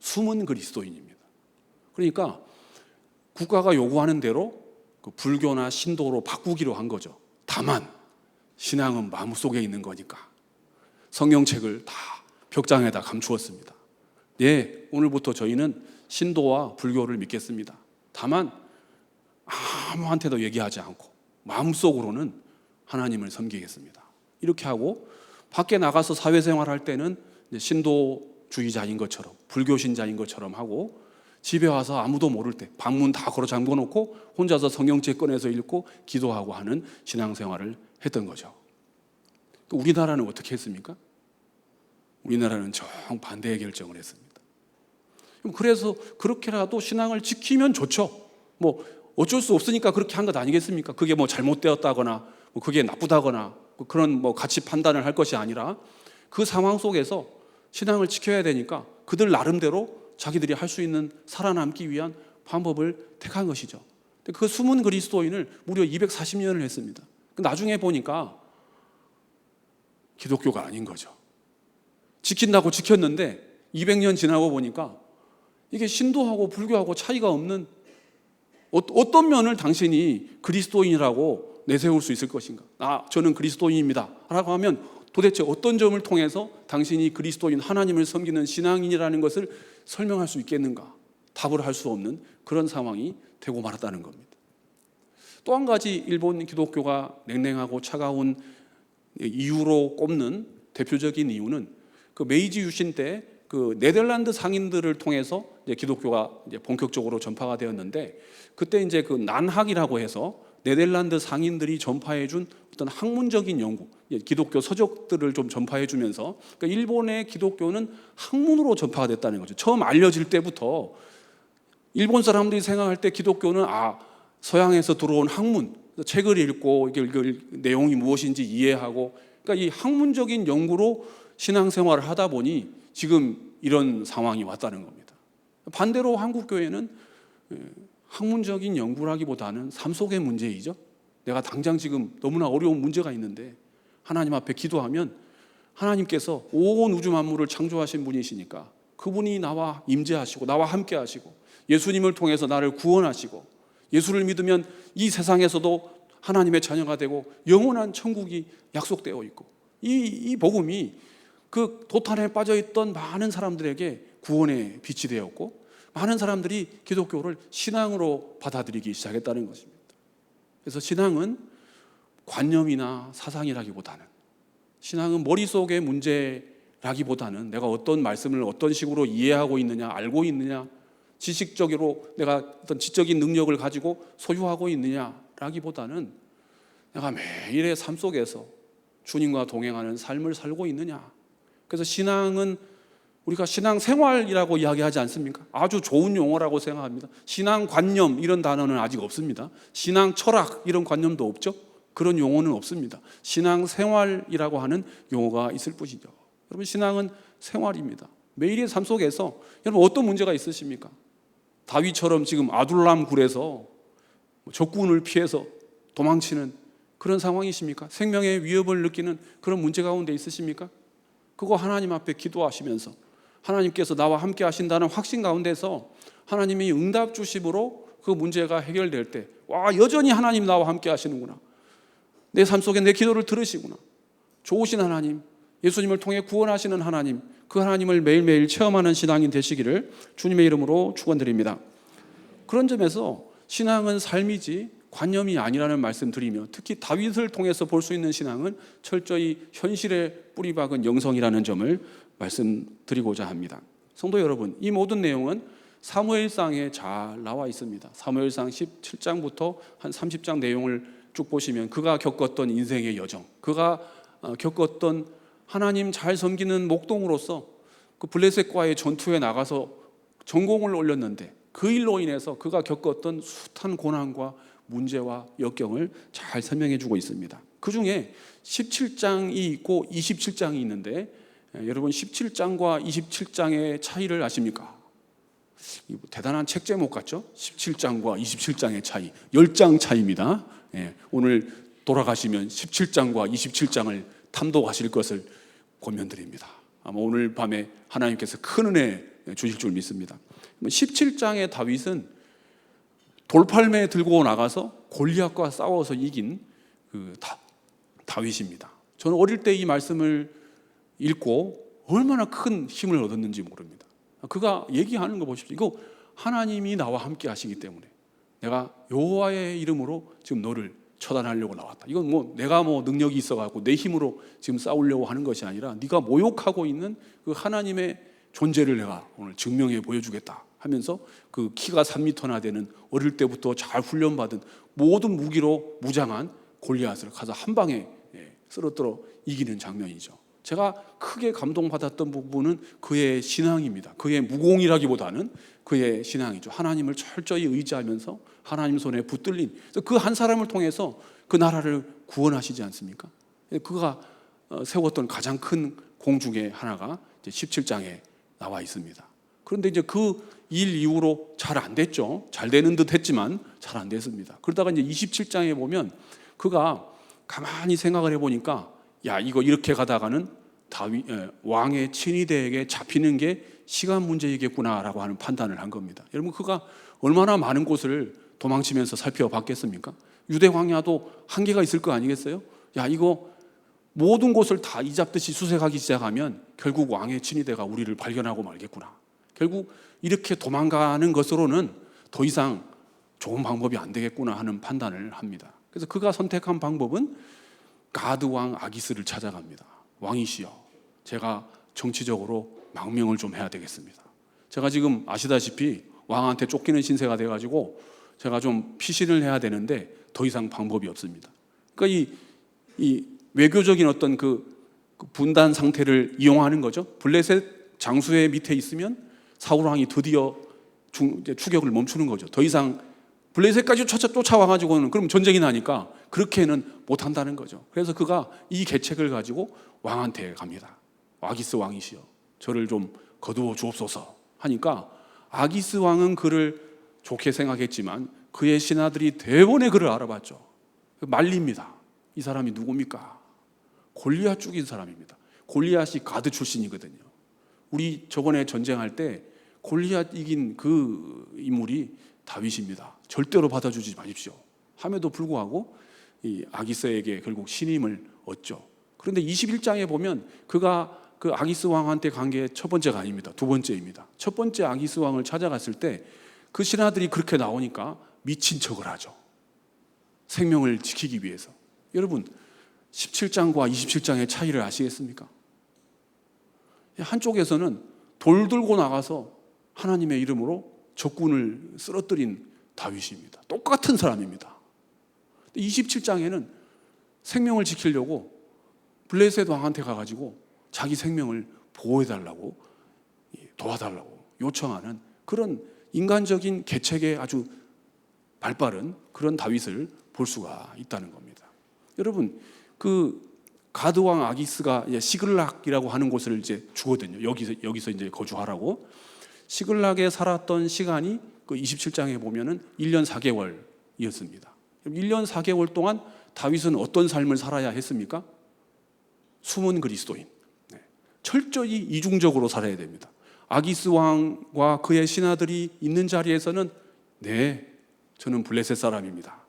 숨은 그리스도인입니다. 그러니까 국가가 요구하는 대로 그 불교나 신도로 바꾸기로 한 거죠. 다만 신앙은 마음속에 있는 거니까 성경책을 다 벽장에다 감추었습니다. 네, 오늘부터 저희는 신도와 불교를 믿겠습니다. 다만 아무한테도 얘기하지 않고 마음속으로는 하나님을 섬기겠습니다. 이렇게 하고 밖에 나가서 사회생활할 때는 신도주의자인 것처럼, 불교신자인 것처럼 하고, 집에 와서 아무도 모를 때 방문 다 걸어 잠궈 놓고 혼자서 성경책 꺼내서 읽고 기도하고 하는 신앙생활을 했던 거죠. 우리나라는 어떻게 했습니까? 우리나라는 정반대의 결정을 했습니다. 그래서 그렇게라도 신앙을 지키면 좋죠. 뭐 어쩔 수 없으니까 그렇게 한 것 아니겠습니까? 그게 뭐 잘못되었다거나 뭐 그게 나쁘다거나 그런 뭐 가치 판단을 할 것이 아니라, 그 상황 속에서 신앙을 지켜야 되니까 그들 나름대로 자기들이 할 수 있는 살아남기 위한 방법을 택한 것이죠. 그 숨은 그리스도인을 무려 240년을 했습니다. 나중에 보니까 기독교가 아닌 거죠. 지킨다고 지켰는데 200년 지나고 보니까 이게 신도하고 불교하고 차이가 없는, 어떤 면을 당신이 그리스도인이라고 내세울 수 있을 것인가? 저는 그리스도인입니다 라고 하면 도대체 어떤 점을 통해서 당신이 그리스도인, 하나님을 섬기는 신앙인이라는 것을 설명할 수 있겠는가? 답을 할 수 없는 그런 상황이 되고 말았다는 겁니다. 또 한 가지 일본 기독교가 냉랭하고 차가운 이유로 꼽는 대표적인 이유는, 그 메이지 유신 때 그 네덜란드 상인들을 통해서 이제 기독교가 이제 본격적으로 전파가 되었는데, 그때 이제 그 난학이라고 해서 네덜란드 상인들이 전파해준 어떤 학문적인 연구, 기독교 서적들을 좀 전파해주면서, 그러니까 일본의 기독교는 학문으로 전파가 됐다는 거죠. 처음 알려질 때부터 일본 사람들이 생각할 때 기독교는 서양에서 들어온 학문, 책을 읽고 이게 내용이 무엇인지 이해하고, 그러니까 이 학문적인 연구로 신앙생활을 하다 보니 지금 이런 상황이 왔다는 겁니다. 반대로 한국 교회는 학문적인 연구라기보다는 삶 속의 문제이죠. 내가 당장 지금 너무나 어려운 문제가 있는데 하나님 앞에 기도하면 하나님께서 온 우주 만물을 창조하신 분이시니까 그분이 나와 임재하시고 나와 함께 하시고 예수님을 통해서 나를 구원하시고, 예수를 믿으면 이 세상에서도 하나님의 자녀가 되고 영원한 천국이 약속되어 있고, 이 복음이 그 도탄에 빠져있던 많은 사람들에게 구원의 빛이 되었고, 많은 사람들이 기독교를 신앙으로 받아들이기 시작했다는 것입니다. 그래서 신앙은 관념이나 사상이라기보다는, 신앙은 머릿속의 문제라기보다는 내가 어떤 말씀을 어떤 식으로 이해하고 있느냐, 알고 있느냐, 지식적으로 내가 어떤 지적인 능력을 가지고 소유하고 있느냐라기보다는 내가 매일의 삶 속에서 주님과 동행하는 삶을 살고 있느냐. 그래서 신앙은 우리가 신앙생활이라고 이야기하지 않습니까? 아주 좋은 용어라고 생각합니다. 신앙관념 이런 단어는 아직 없습니다. 신앙철학 이런 관념도 없죠. 그런 용어는 없습니다. 신앙생활이라고 하는 용어가 있을 뿐이죠. 여러분, 신앙은 생활입니다. 매일의 삶 속에서 여러분 어떤 문제가 있으십니까? 다윗처럼 지금 아둘람 굴에서 적군을 피해서 도망치는 그런 상황이십니까? 생명의 위협을 느끼는 그런 문제 가운데 있으십니까? 그거 하나님 앞에 기도하시면서 하나님께서 나와 함께 하신다는 확신 가운데서 하나님이 응답 주심으로 그 문제가 해결될 때, 여전히 하나님 나와 함께 하시는구나, 내 삶 속에 내 기도를 들으시구나, 좋으신 하나님, 예수님을 통해 구원하시는 하나님, 그 하나님을 매일매일 체험하는 신앙인 되시기를 주님의 이름으로 축원드립니다. 그런 점에서 신앙은 삶이지 관념이 아니라는 말씀 드리며, 특히 다윗을 통해서 볼 수 있는 신앙은 철저히 현실에 뿌리박은 영성이라는 점을 말씀드리고자 합니다. 성도 여러분, 이 모든 내용은 사무엘상에 잘 나와 있습니다. 사무엘상 17장부터 한 30장 내용을 쭉 보시면 그가 겪었던 인생의 여정, 그가 겪었던 하나님 잘 섬기는 목동으로서 그 블레셋과의 전투에 나가서 전공을 올렸는데 그 일로 인해서 그가 겪었던 숱한 고난과 문제와 역경을 잘 설명해 주고 있습니다. 그 중에 17장이 있고 27장이 있는데 여러분 17장과 27장의 차이를 아십니까? 대단한 책 제목 같죠? 17장과 27장의 차이, 10장 차이입니다. 오늘 돌아가시면 17장과 27장을 탐독하실 것을 권면드립니다. 아마 오늘 밤에 하나님께서 큰 은혜 주실 줄 믿습니다. 17장의 다윗은 돌팔매 들고 나가서 골리앗과 싸워서 이긴 다윗입니다. 저는 어릴 때 이 말씀을 읽고 얼마나 큰 힘을 얻었는지 모릅니다. 그가 얘기하는 거 보십시오. 이거 하나님이 나와 함께 하시기 때문에 내가 여호와의 이름으로 지금 너를 처단하려고 나왔다. 이건 뭐 내가 뭐 능력이 있어갖고 내 힘으로 지금 싸우려고 하는 것이 아니라 네가 모욕하고 있는 그 하나님의 존재를 내가 오늘 증명해 보여주겠다 하면서 그 키가 3m나 되는 어릴 때부터 잘 훈련받은 모든 무기로 무장한 골리앗을 가서 한 방에 쓰러뜨려 이기는 장면이죠. 제가 크게 감동받았던 부분은 그의 신앙입니다. 그의 무공이라기보다는 그의 신앙이죠. 하나님을 철저히 의지하면서 하나님 손에 붙들린 그 한 사람을 통해서 그 나라를 구원하시지 않습니까? 그가 세웠던 가장 큰 공 중에 하나가 17장에 나와 있습니다. 그런데 이제 그 일 이후로 잘 안 됐죠. 잘 되는 듯 했지만 잘 안 됐습니다. 그러다가 이제 27장에 보면 그가 가만히 생각을 해보니까 야, 이거 이렇게 가다가는 왕의 친위대에게 잡히는 게 시간 문제이겠구나라고 하는 판단을 한 겁니다. 여러분, 그가 얼마나 많은 곳을 도망치면서 살펴봤겠습니까? 유대 광야도 한계가 있을 거 아니겠어요? 야, 이거 모든 곳을 다 이잡듯이 수색하기 시작하면 결국 왕의 친위대가 우리를 발견하고 말겠구나. 결국 이렇게 도망가는 것으로는 더 이상 좋은 방법이 안 되겠구나 하는 판단을 합니다. 그래서 그가 선택한 방법은 가드 왕 아기스를 찾아갑니다. 왕이시여, 제가 정치적으로 망명을 좀 해야 되겠습니다. 제가 지금 아시다시피 왕한테 쫓기는 신세가 돼가지고 제가 좀 피신을 해야 되는데 더 이상 방법이 없습니다. 그러니까 이 외교적인 어떤 그 분단 상태를 이용하는 거죠. 블레셋 장수의 밑에 있으면 사울 왕이 드디어 추격을 멈추는 거죠. 더 이상 블레셋까지 쫓아와가지고는 그럼 전쟁이 나니까 그렇게는 못한다는 거죠. 그래서 그가 이 계책을 가지고 왕한테 갑니다. 아기스 왕이시여, 저를 좀 거두어 주옵소서 하니까 아기스 왕은 그를 좋게 생각했지만 그의 신하들이 대번에 그를 알아봤죠. 말립니다. 이 사람이 누굽니까? 골리앗 죽인 사람입니다. 골리앗이 가드 출신이거든요. 우리 저번에 전쟁할 때 골리앗 이긴 그 인물이 다윗입니다. 절대로 받아주지 마십시오 함에도 불구하고 이 아기스에게 결국 신임을 얻죠. 그런데 21장에 보면 그가 그 아기스 왕한테 간 게 첫 번째가 아닙니다. 두 번째입니다. 첫 번째 아기스 왕을 찾아갔을 때 그 신하들이 그렇게 나오니까 미친 척을 하죠. 생명을 지키기 위해서. 여러분, 17장과 27장의 차이를 아시겠습니까? 한쪽에서는 돌 들고 나가서 하나님의 이름으로 적군을 쓰러뜨린 다윗입니다. 똑같은 사람입니다. 27장에는 생명을 지키려고 블레셋 왕한테 가가지고 자기 생명을 보호해달라고, 도와달라고 요청하는 그런 인간적인 계책에 아주 발빠른 그런 다윗을 볼 수가 있다는 겁니다. 여러분, 그 가드 왕 아기스가 시글락이라고 하는 곳을 이제 주거든요. 여기서 이제 거주하라고. 시글락에 살았던 시간이 그 27장에 보면은 1년 4개월이었습니다. 1년 4개월 동안 다윗은 어떤 삶을 살아야 했습니까? 숨은 그리스도인. 철저히 이중적으로 살아야 됩니다. 아기스 왕과 그의 신하들이 있는 자리에서는 네, 저는 블레셋 사람입니다.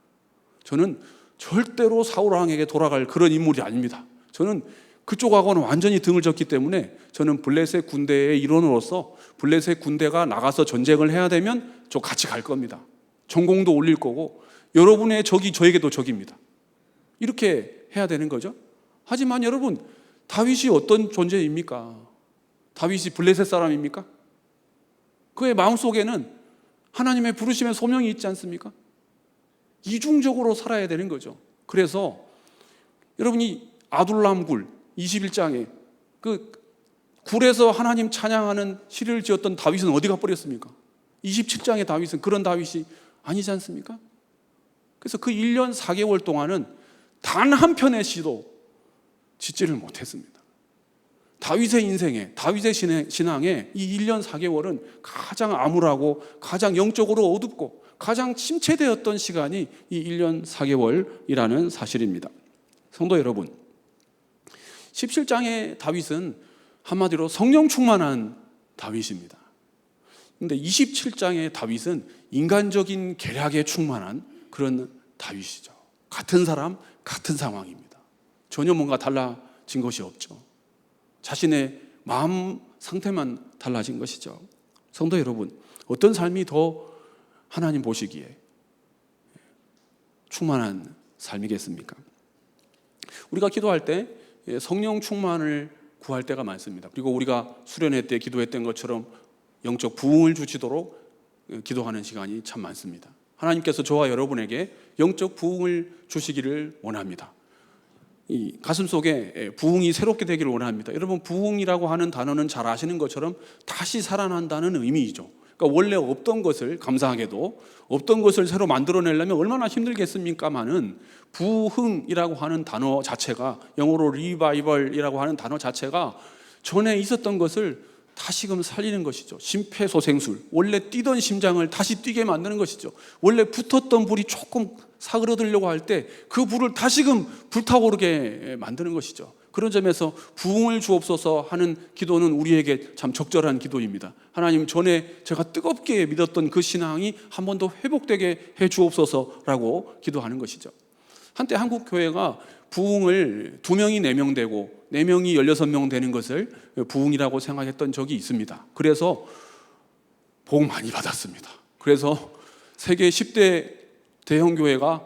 저는 절대로 사울 왕에게 돌아갈 그런 인물이 아닙니다. 저는 그쪽하고는 완전히 등을 졌기 때문에 저는 블레셋 군대의 일원으로서 블레셋 군대가 나가서 전쟁을 해야 되면 저 같이 갈 겁니다. 전공도 올릴 거고 여러분의 적이 저에게도 적입니다. 이렇게 해야 되는 거죠. 하지만 여러분, 다윗이 어떤 존재입니까? 다윗이 블레셋 사람입니까? 그의 마음속에는 하나님의 부르심의 소명이 있지 않습니까? 이중적으로 살아야 되는 거죠. 그래서 여러분이 아둘람 굴 21장에 그 굴에서 하나님 찬양하는 시를 지었던 다윗은 어디 가버렸습니까? 27장의 다윗은 그런 다윗이 아니지 않습니까? 그래서 그 1년 4개월 동안은 단 한 편의 시도 짓지를 못했습니다. 다윗의 인생에, 다윗의 신앙에 이 1년 4개월은 가장 암울하고 가장 영적으로 어둡고 가장 침체되었던 시간이 이 1년 4개월이라는 사실입니다. 성도 여러분, 17장의 다윗은 한마디로 성령 충만한 다윗입니다. 그런데 27장의 다윗은 인간적인 계략에 충만한 그런 다윗이죠. 같은 사람, 같은 상황입니다. 전혀 뭔가 달라진 것이 없죠. 자신의 마음 상태만 달라진 것이죠. 성도 여러분, 어떤 삶이 더 하나님 보시기에 충만한 삶이겠습니까? 우리가 기도할 때 성령 충만을 구할 때가 많습니다. 그리고 우리가 수련회 때 기도했던 것처럼 영적 부흥을 주시도록 기도하는 시간이 참 많습니다. 하나님께서 저와 여러분에게 영적 부흥을 주시기를 원합니다. 이 가슴 속에 부흥이 새롭게 되기를 원합니다. 여러분, 부흥이라고 하는 단어는 잘 아시는 것처럼 다시 살아난다는 의미이죠. 그러니까 원래 없던 것을, 감사하게도 없던 것을 새로 만들어내려면 얼마나 힘들겠습니까마는 부흥이라고 하는 단어 자체가, 영어로 리바이벌이라고 하는 단어 자체가 전에 있었던 것을 다시금 살리는 것이죠. 심폐소생술, 원래 뛰던 심장을 다시 뛰게 만드는 것이죠. 원래 붙었던 불이 조금 사그러들려고 할 때 그 불을 다시금 불타오르게 만드는 것이죠. 그런 점에서 부흥을 주옵소서 하는 기도는 우리에게 참 적절한 기도입니다. 하나님, 전에 제가 뜨겁게 믿었던 그 신앙이 한 번 더 회복되게 해 주옵소서라고 기도하는 것이죠. 한때 한국 교회가 부흥을 2명이 4명 되고 4명이 16명 되는 것을 부흥이라고 생각했던 적이 있습니다. 그래서 복 많이 받았습니다. 그래서 세계 10대 대형교회가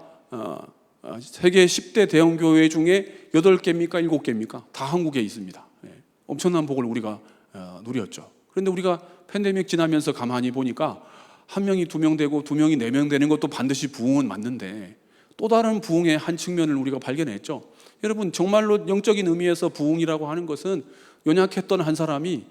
세계 10대 대형교회 중에 8개입니까? 7개입니까? 다 한국에 있습니다. 엄청난 복을 우리가 누렸죠. 그런데 우리가 팬데믹 지나면서 가만히 보니까 1명이 2명 되고 2명이 4명 되는 것도 반드시 부흥은 맞는데 또 다른 부흥의 한 측면을 우리가 발견했죠. 여러분, 정말로 영적인 의미에서 부흥이라고 하는 것은 연약했던 한 사람이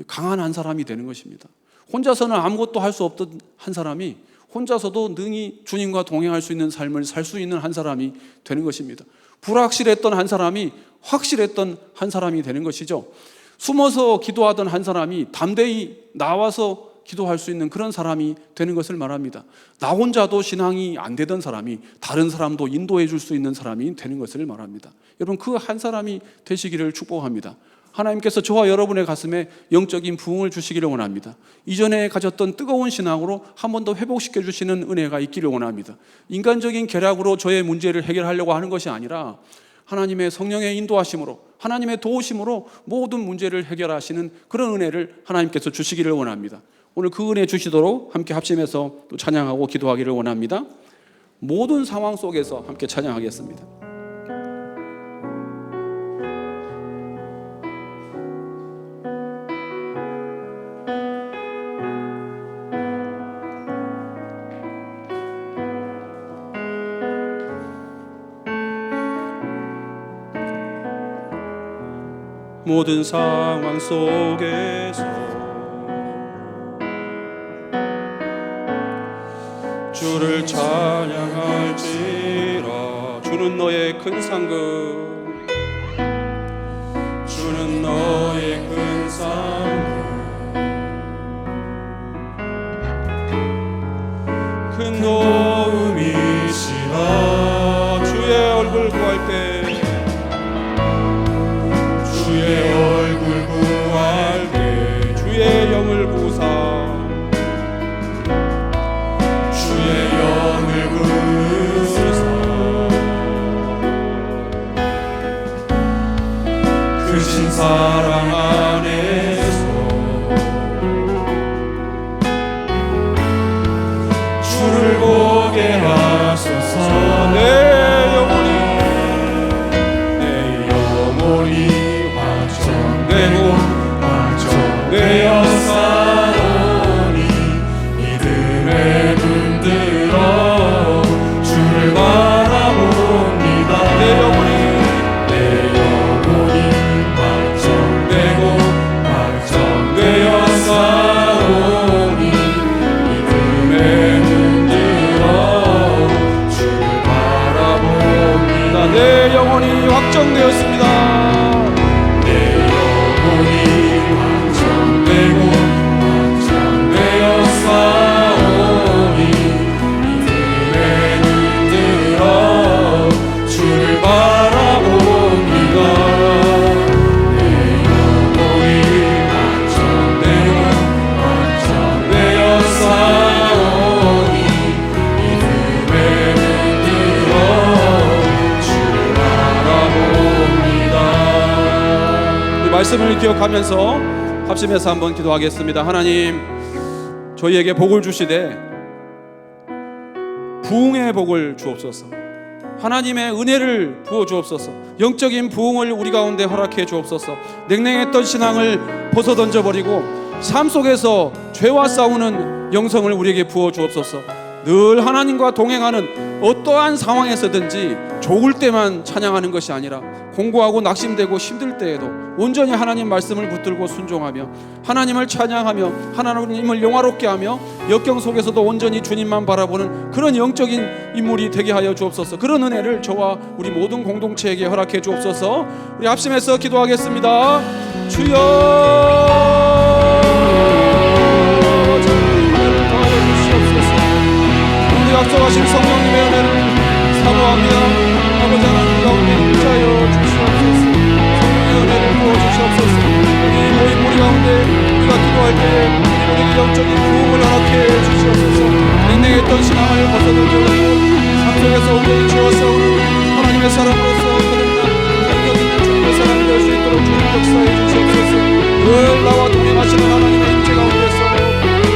강한 한 사람이 되는 것입니다. 혼자서는 아무것도 할 수 없던 한 사람이 혼자서도 능히 주님과 동행할 수 있는 삶을 살 수 있는 한 사람이 되는 것입니다. 불확실했던 한 사람이 확실했던 한 사람이 되는 것이죠. 숨어서 기도하던 한 사람이 담대히 나와서 기도할 수 있는 그런 사람이 되는 것을 말합니다. 나 혼자도 신앙이 안 되던 사람이 다른 사람도 인도해 줄 수 있는 사람이 되는 것을 말합니다. 여러분, 그 한 사람이 되시기를 축복합니다. 하나님께서 저와 여러분의 가슴에 영적인 부흥을 주시기를 원합니다. 이전에 가졌던 뜨거운 신앙으로 한 번 더 회복시켜 주시는 은혜가 있기를 원합니다. 인간적인 계략으로 저의 문제를 해결하려고 하는 것이 아니라 하나님의 성령의 인도하심으로, 하나님의 도우심으로 모든 문제를 해결하시는 그런 은혜를 하나님께서 주시기를 원합니다. 오늘 그 은혜 주시도록 함께 합심해서 또 찬양하고 기도하기를 원합니다. 모든 상황 속에서 함께 찬양하겠습니다. 모든 상황 속에서 주를 찬양할지라. 주는 너의 큰 상급, 주는 너의 큰 상급, 큰 도움이시라. 주의 얼굴 구할 때, 주의 얼굴 구할 때 주의 영을 부사, 주의 영을 부사, 크신 사랑 안에서 주를 보게 하소서. 내 영혼이 되어 싸우니 이들의 눈들어 주를 바라봅니다. 내 영혼이 확정되고 말씀을 기억하면서 합심해서 한번 기도하겠습니다. 하나님, 저희에게 복을 주시되 부흥의 복을 주옵소서. 하나님의 은혜를 부어 주옵소서. 영적인 부흥을 우리 가운데 허락해 주옵소서. 냉랭했던 신앙을 벗어던져 버리고 삶 속에서 죄와 싸우는 영성을 우리에게 부어 주옵소서. 늘 하나님과 동행하는 어떠한 상황에서든지 좋을 때만 찬양하는 것이 아니라 공고하고 낙심되고 힘들 때에도 온전히 하나님 말씀을 붙들고 순종하며 하나님을 찬양하며 하나님을 영화롭게 하며 역경 속에서도 온전히 주님만 바라보는 그런 영적인 인물이 되게 하여 주옵소서. 그런 은혜를 저와 우리 모든 공동체에게 허락해 주옵소서. 우리 합심해서 기도하겠습니다. 주여, 약속하신 성령님의 은혜를 사모하며 아버지 하나님 가운데 임자여 주시옵소서. 성령의 은혜를 부어주시옵소서. 우리 모인 우리 가운데 우리가 기도할 때 우리에게 영적인 부흥을 허락해 주시옵소서. 냉랭했던 신앙을 벗어던져버리고 삶 속에서 온전히 죄와 싸우는 하나님의 사람으로서 거듭난 능력 있는 주님의 사람이 될 수 있도록 주님 역사해 주시옵소서. 늘 나와 동행하시는 하나님의 임재 가운데서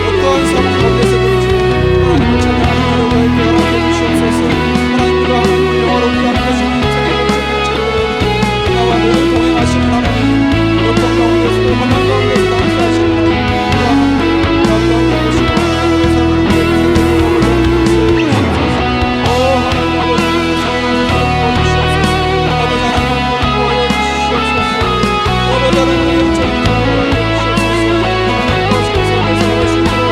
어떠한 상황 가운데서든지 하나님을 찬양하는 하루가 있게 허락해 주시옵소서. 하나님과 하나님을 영화롭게 하는 것이 인생의 목적인 찬양입니다. 나와 늘 동행하시는 하나님, 어떤 가운데서도 환난 가운데서도 함께하시는 하나님, 나 가운데 계시는 하나님의 사랑을 하나님 아버지 주시옵소서. 아버지 하나님 구하여 주시옵소서. 아버지 하나님 영적인 구하여 주시옵소서. 하나님과 성성에서 할 수 있도록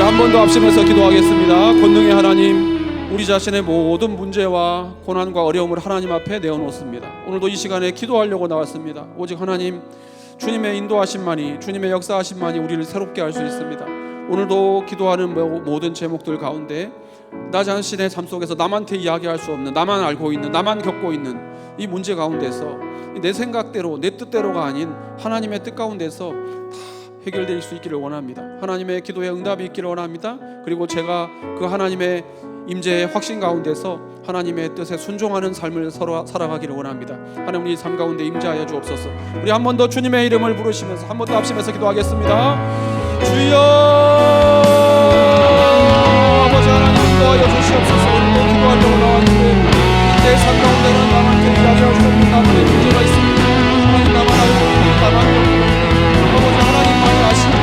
한 번 더 합심해서 기도하겠습니다. 권능의 하나님, 우리 자신의 모든 문제와 고난과 어려움을 하나님 앞에 내어놓습니다. 오늘도 이 시간에 기도하려고 나왔습니다. 오직 하나님, 주님의 인도하심만이, 주님의 역사하심만이 우리를 새롭게 할 수 있습니다. 오늘도 기도하는 모든 제목들 가운데 나 자신의 삶 속에서 남한테 이야기할 수 없는, 나만 알고 있는, 나만 겪고 있는 이 문제 가운데서 내 생각대로, 내 뜻대로가 아닌 하나님의 뜻 가운데서 해결될 수 있기를 원합니다. 하나님의 기도에 응답이 있기를 원합니다. 그리고 제가 그 하나님의 임재의 확신 가운데서 하나님의 뜻에 순종하는 삶을 서로 살아가기를 원합니다. 하나님, 우리 삶 가운데 임재하여 주옵소서. 우리 한 번 더 주님의 이름을 부르시면서 한 번 더 합심해서 기도하겠습니다. 주여, 아버지 하나님 인도하여 주시옵소서. 오늘도 기도하려고 나왔는데 내 삶 가운데는 남한테 이야기할 수 없는 나만의 문제가 있습니다. 하나님, 나만 알고 있는, 나만 겪고 있는 아버지 하나님만이 아시는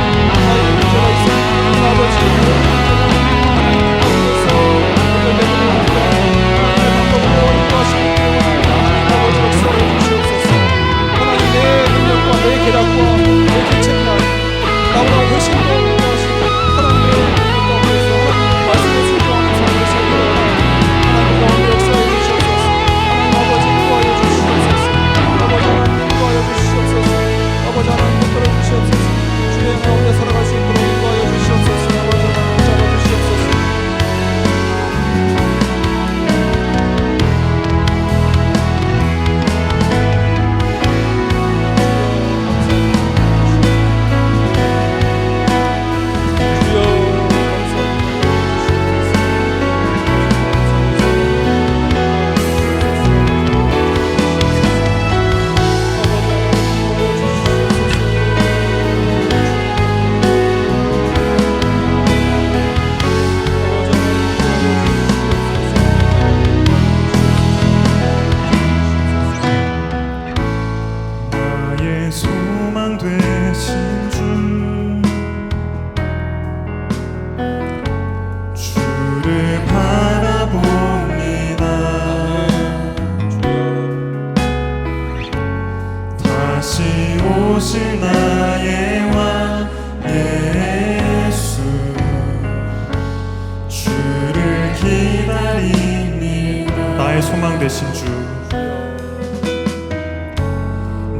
나의 문제가 있습니다. 아버지 하나님께서 해결되는 것과 하나님의 방법으로 인도하시는 아버지 역사를 주시옵소서. 하나님, 내 능력과 내 계략과 내 기책과 나보다 훨씬 더 인도하시는 하나님의 능력 가운데서 하나님의 말씀에 순종하는 삶을 살게 되신 주,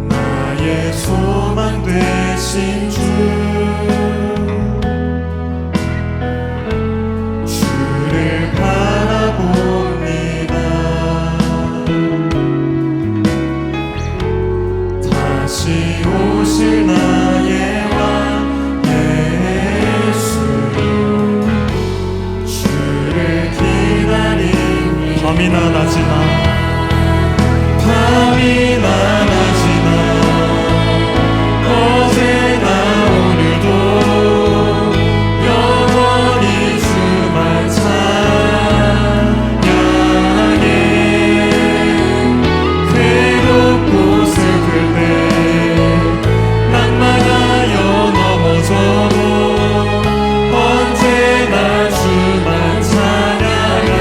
나의 소망 되신 주, 주를 바라봅니다. 다시 오실 나의 왕 예수, 주를 기다립니다. 밤이나 낮이나 밤이나 낮이나 어제나 오늘도 영원히 주만 찬양해. 괴롭고 슬플 때 낙망하여 넘어져도 언제나 주만 찬양하.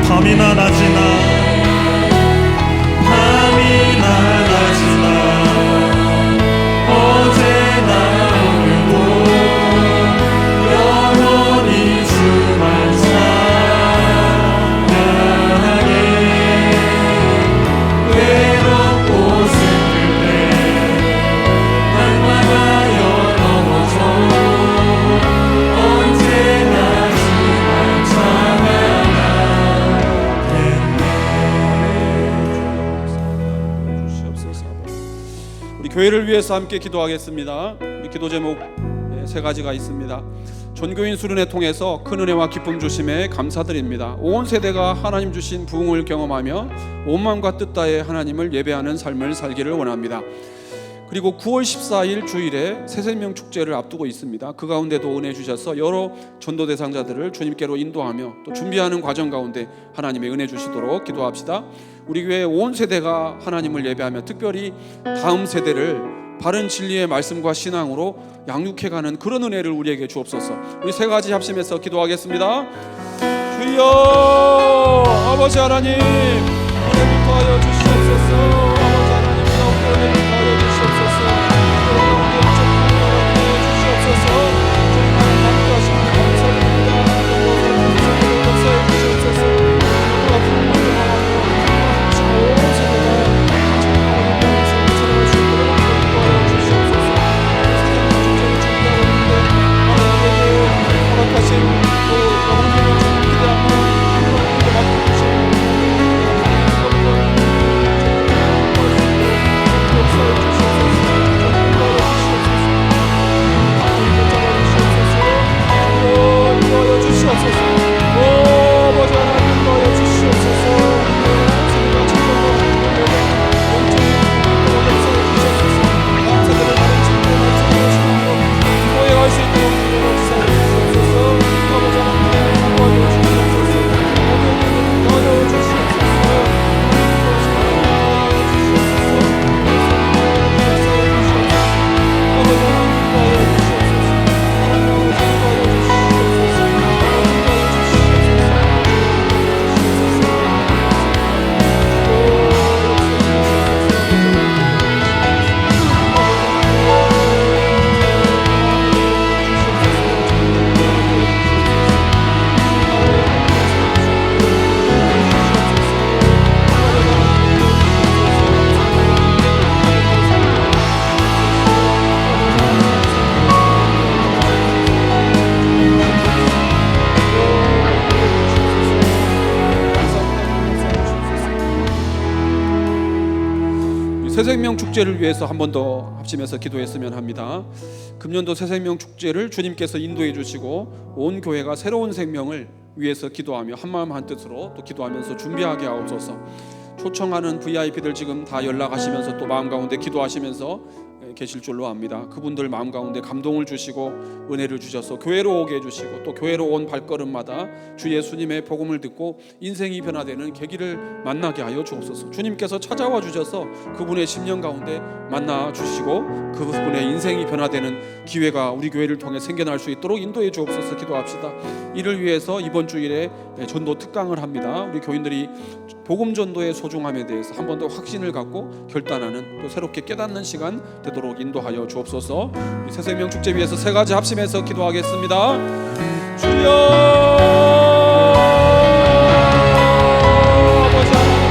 밤이나 낮이나 밤이나 낮이나 어제나 오늘도 영원히 주만 찬양해. 외롭고 슬플 때 낙망하여 넘어져도 언제나 주만 찬양하겠네. 주시옵소서. 우리 교회를 위해서 함께 기도하겠습니다. 우리 기도 제목 세 가지가 있습니다. 전교인 수련회 통해서 큰 은혜와 기쁨 주심에 감사드립니다. 온 세대가 하나님 주신 부흥을 경험하며 온 마음과 뜻 다해 하나님을 예배하는 삶을 살기를 원합니다. 그리고 9월 14일 주일에 새생명 축제를 앞두고 있습니다. 그 가운데도 은혜 주셔서 여러 전도 대상자들을 주님께로 인도하며 또 준비하는 과정 가운데 하나님의 은혜 주시도록 기도합시다. 우리 교회 온 세대가 하나님을 예배하며 특별히 다음 세대를 바른 진리의 말씀과 신앙으로 양육해가는 그런 은혜를 우리에게 주옵소서. 우리 세 가지 합심해서 기도하겠습니다. 주여 아버지 하나님 은혜를 더하여 주시옵소서. 아버지 하나님 은혜를 더하여 주시옵소서. 여러분의 은혜 주시옵소서. 저희 하나님 함께하시는 감사드립니다. 역사해 주시옵소서. 우리가 부흥을 경험하며 지금 온 세대가 찬양하고 찬양할 수 있도록 도와주시옵소서. 세상의 축제를 준비하고 있는데 하나님에게 허락하신 또 영혼을 기대하며 하나님께 맡겨주신 역사해 주시옵소서. 인도하여 주시옵소서. 오 아버지 하나님 인도하여 주시옵소서. 우리가 찾아가는 영적인 역사해 주시옵소서. 다음 세대를 다른 친구의 말씀을 주시고 기도해갈 수 있도록 역사해 주시옵소서. 아버지 하나님 인도하여 주시옵소서. 인도하여 주시옵소서. 새생명 축제를 위해서 한 번 더 합심해서 기도했으면 합니다. 금년도 새생명 축제를 주님께서 인도해 주시고 온 교회가 새로운 생명을 위해서 기도하며 한마음 한뜻으로 또 기도하면서 준비하게 하옵소서. 초청하는 VIP들 지금 다 연락하시면서 또 마음 가운데 기도하시면서 계실 줄로 압니다. 그분들 마음 가운데 감동을 주시고 은혜를 주셔서 교회로 오게 해주시고 또 교회로 온 발걸음마다 주 예수님의 복음을 듣고 인생이 변화되는 계기를 만나게 하여 주옵소서. 주님께서 찾아와 주셔서 그분의 심령 가운데 만나 주시고 그분의 인생이 변화되는 기회가 우리 교회를 통해 생겨날 수 있도록 인도해 주옵소서. 기도합시다. 이를 위해서 이번 주일에 전도 특강을 합니다. 우리 교인들이 복음 전도의 소중함에 대해서 한 번 더 확신을 갖고 결단하는 또 새롭게 깨닫는 시간 되도록 인도하여 주옵소서. 이 새생명 축제 위해서 세 가지 합심해서 기도하겠습니다. 주여 아버지 하나님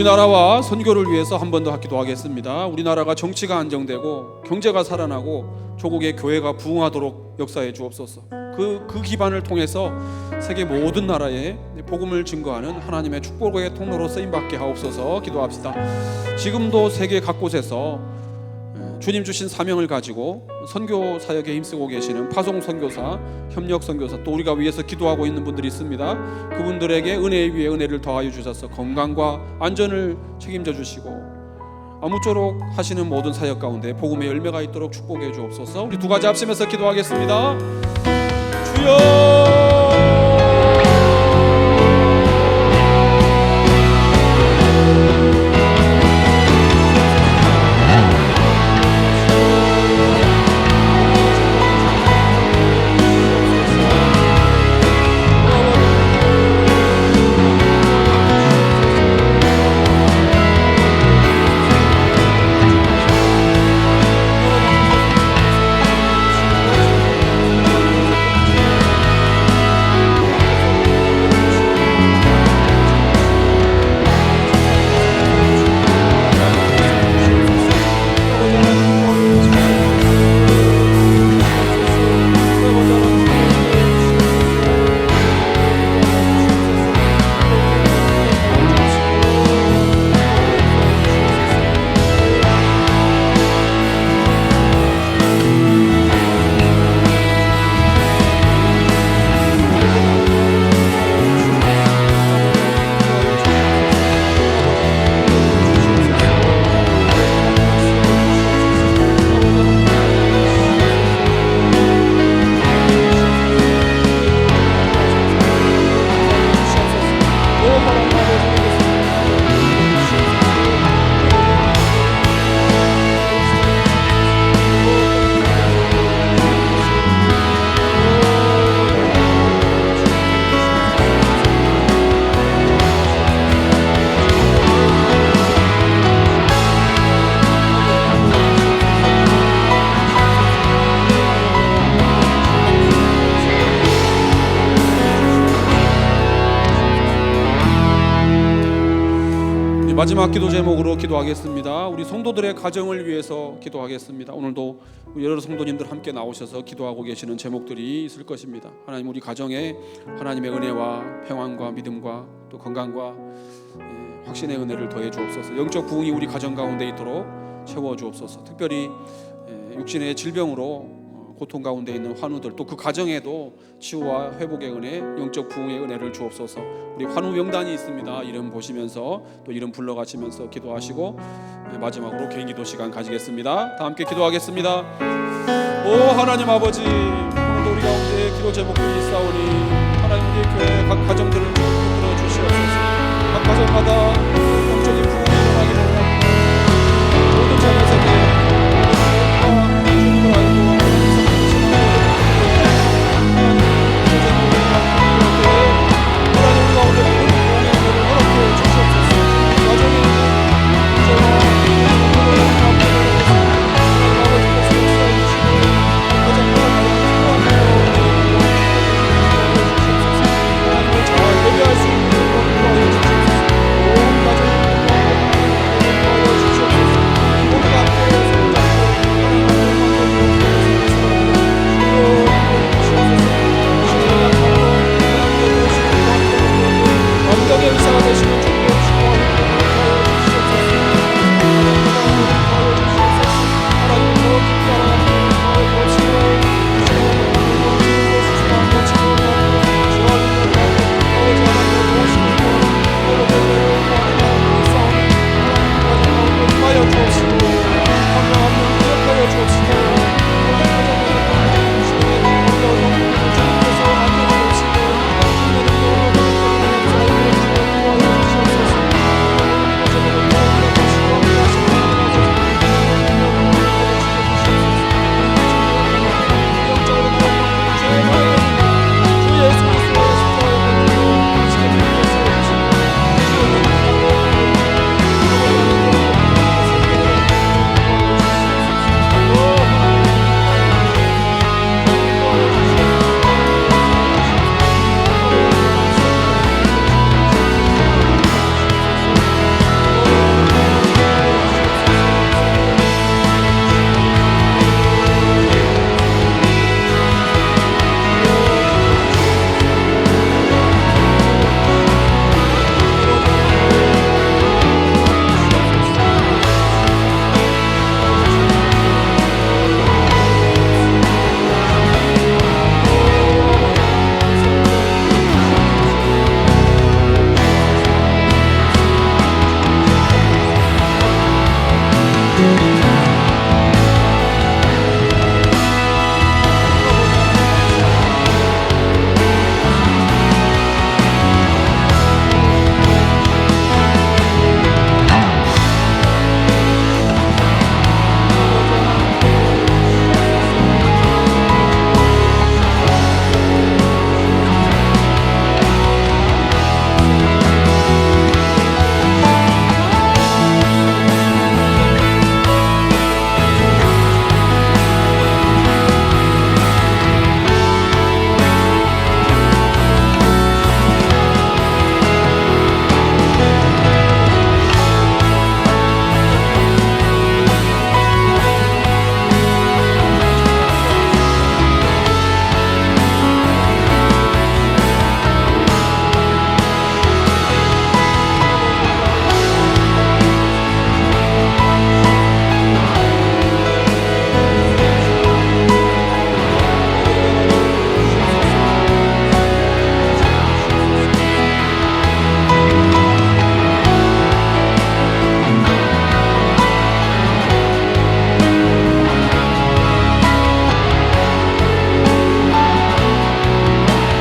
우리나라와 선교를 위해서 한 번 더 기도하겠습니다. 우리나라가 정치가 안정되고 경제가 살아나고 조국의 교회가 부흥하도록 역사해 주옵소서. 그 기반을 통해서 세계 모든 나라에 복음을 증거하는 하나님의 축복의 통로로 쓰임받게 하옵소서. 기도합시다. 지금도 세계 각곳에서 주님 주신 사명을 가지고 선교 사역에 힘쓰고 계시는 파송 선교사, 협력 선교사, 또 우리가 위해서 기도하고 있는 분들이 있습니다. 그분들에게 은혜 위에 은혜를 더하여 주셔서 건강과 안전을 책임져 주시고 아무쪼록 하시는 모든 사역 가운데 복음의 열매가 있도록 축복해 주옵소서. 우리 두 가지 합심해서 기도하겠습니다. 주여! 마지막 기도 제목으로 기도하겠습니다. 우리 성도들의 가정을 위해서 기도하겠습니다. 오늘도 여러 성도님들 함께 나오셔서 기도하고 계시는 제목들이 있을 것입니다. 하나님, 우리 가정에 하나님의 은혜와 평안과 믿음과 또 건강과 확신의 은혜를 더해 주옵소서. 영적 부흥이 우리 가정 가운데 있도록 채워 주옵소서. 특별히 육신의 질병으로 고통 가운데 있는 환우들, 또 그 가정에도 치유와 회복의 은혜, 영적 부흥의 은혜를 주옵소서. 우리 환우 명단이 있습니다. 이름 보시면서 또 이름 불러가시면서 기도하시고 마지막으로 개인 기도 시간 가지겠습니다. 다 함께 기도하겠습니다. 오 하나님 아버지, 오늘도 우리 가운데 기도 제목들이 있사오니 하나님, 우리 교회 각 가정들을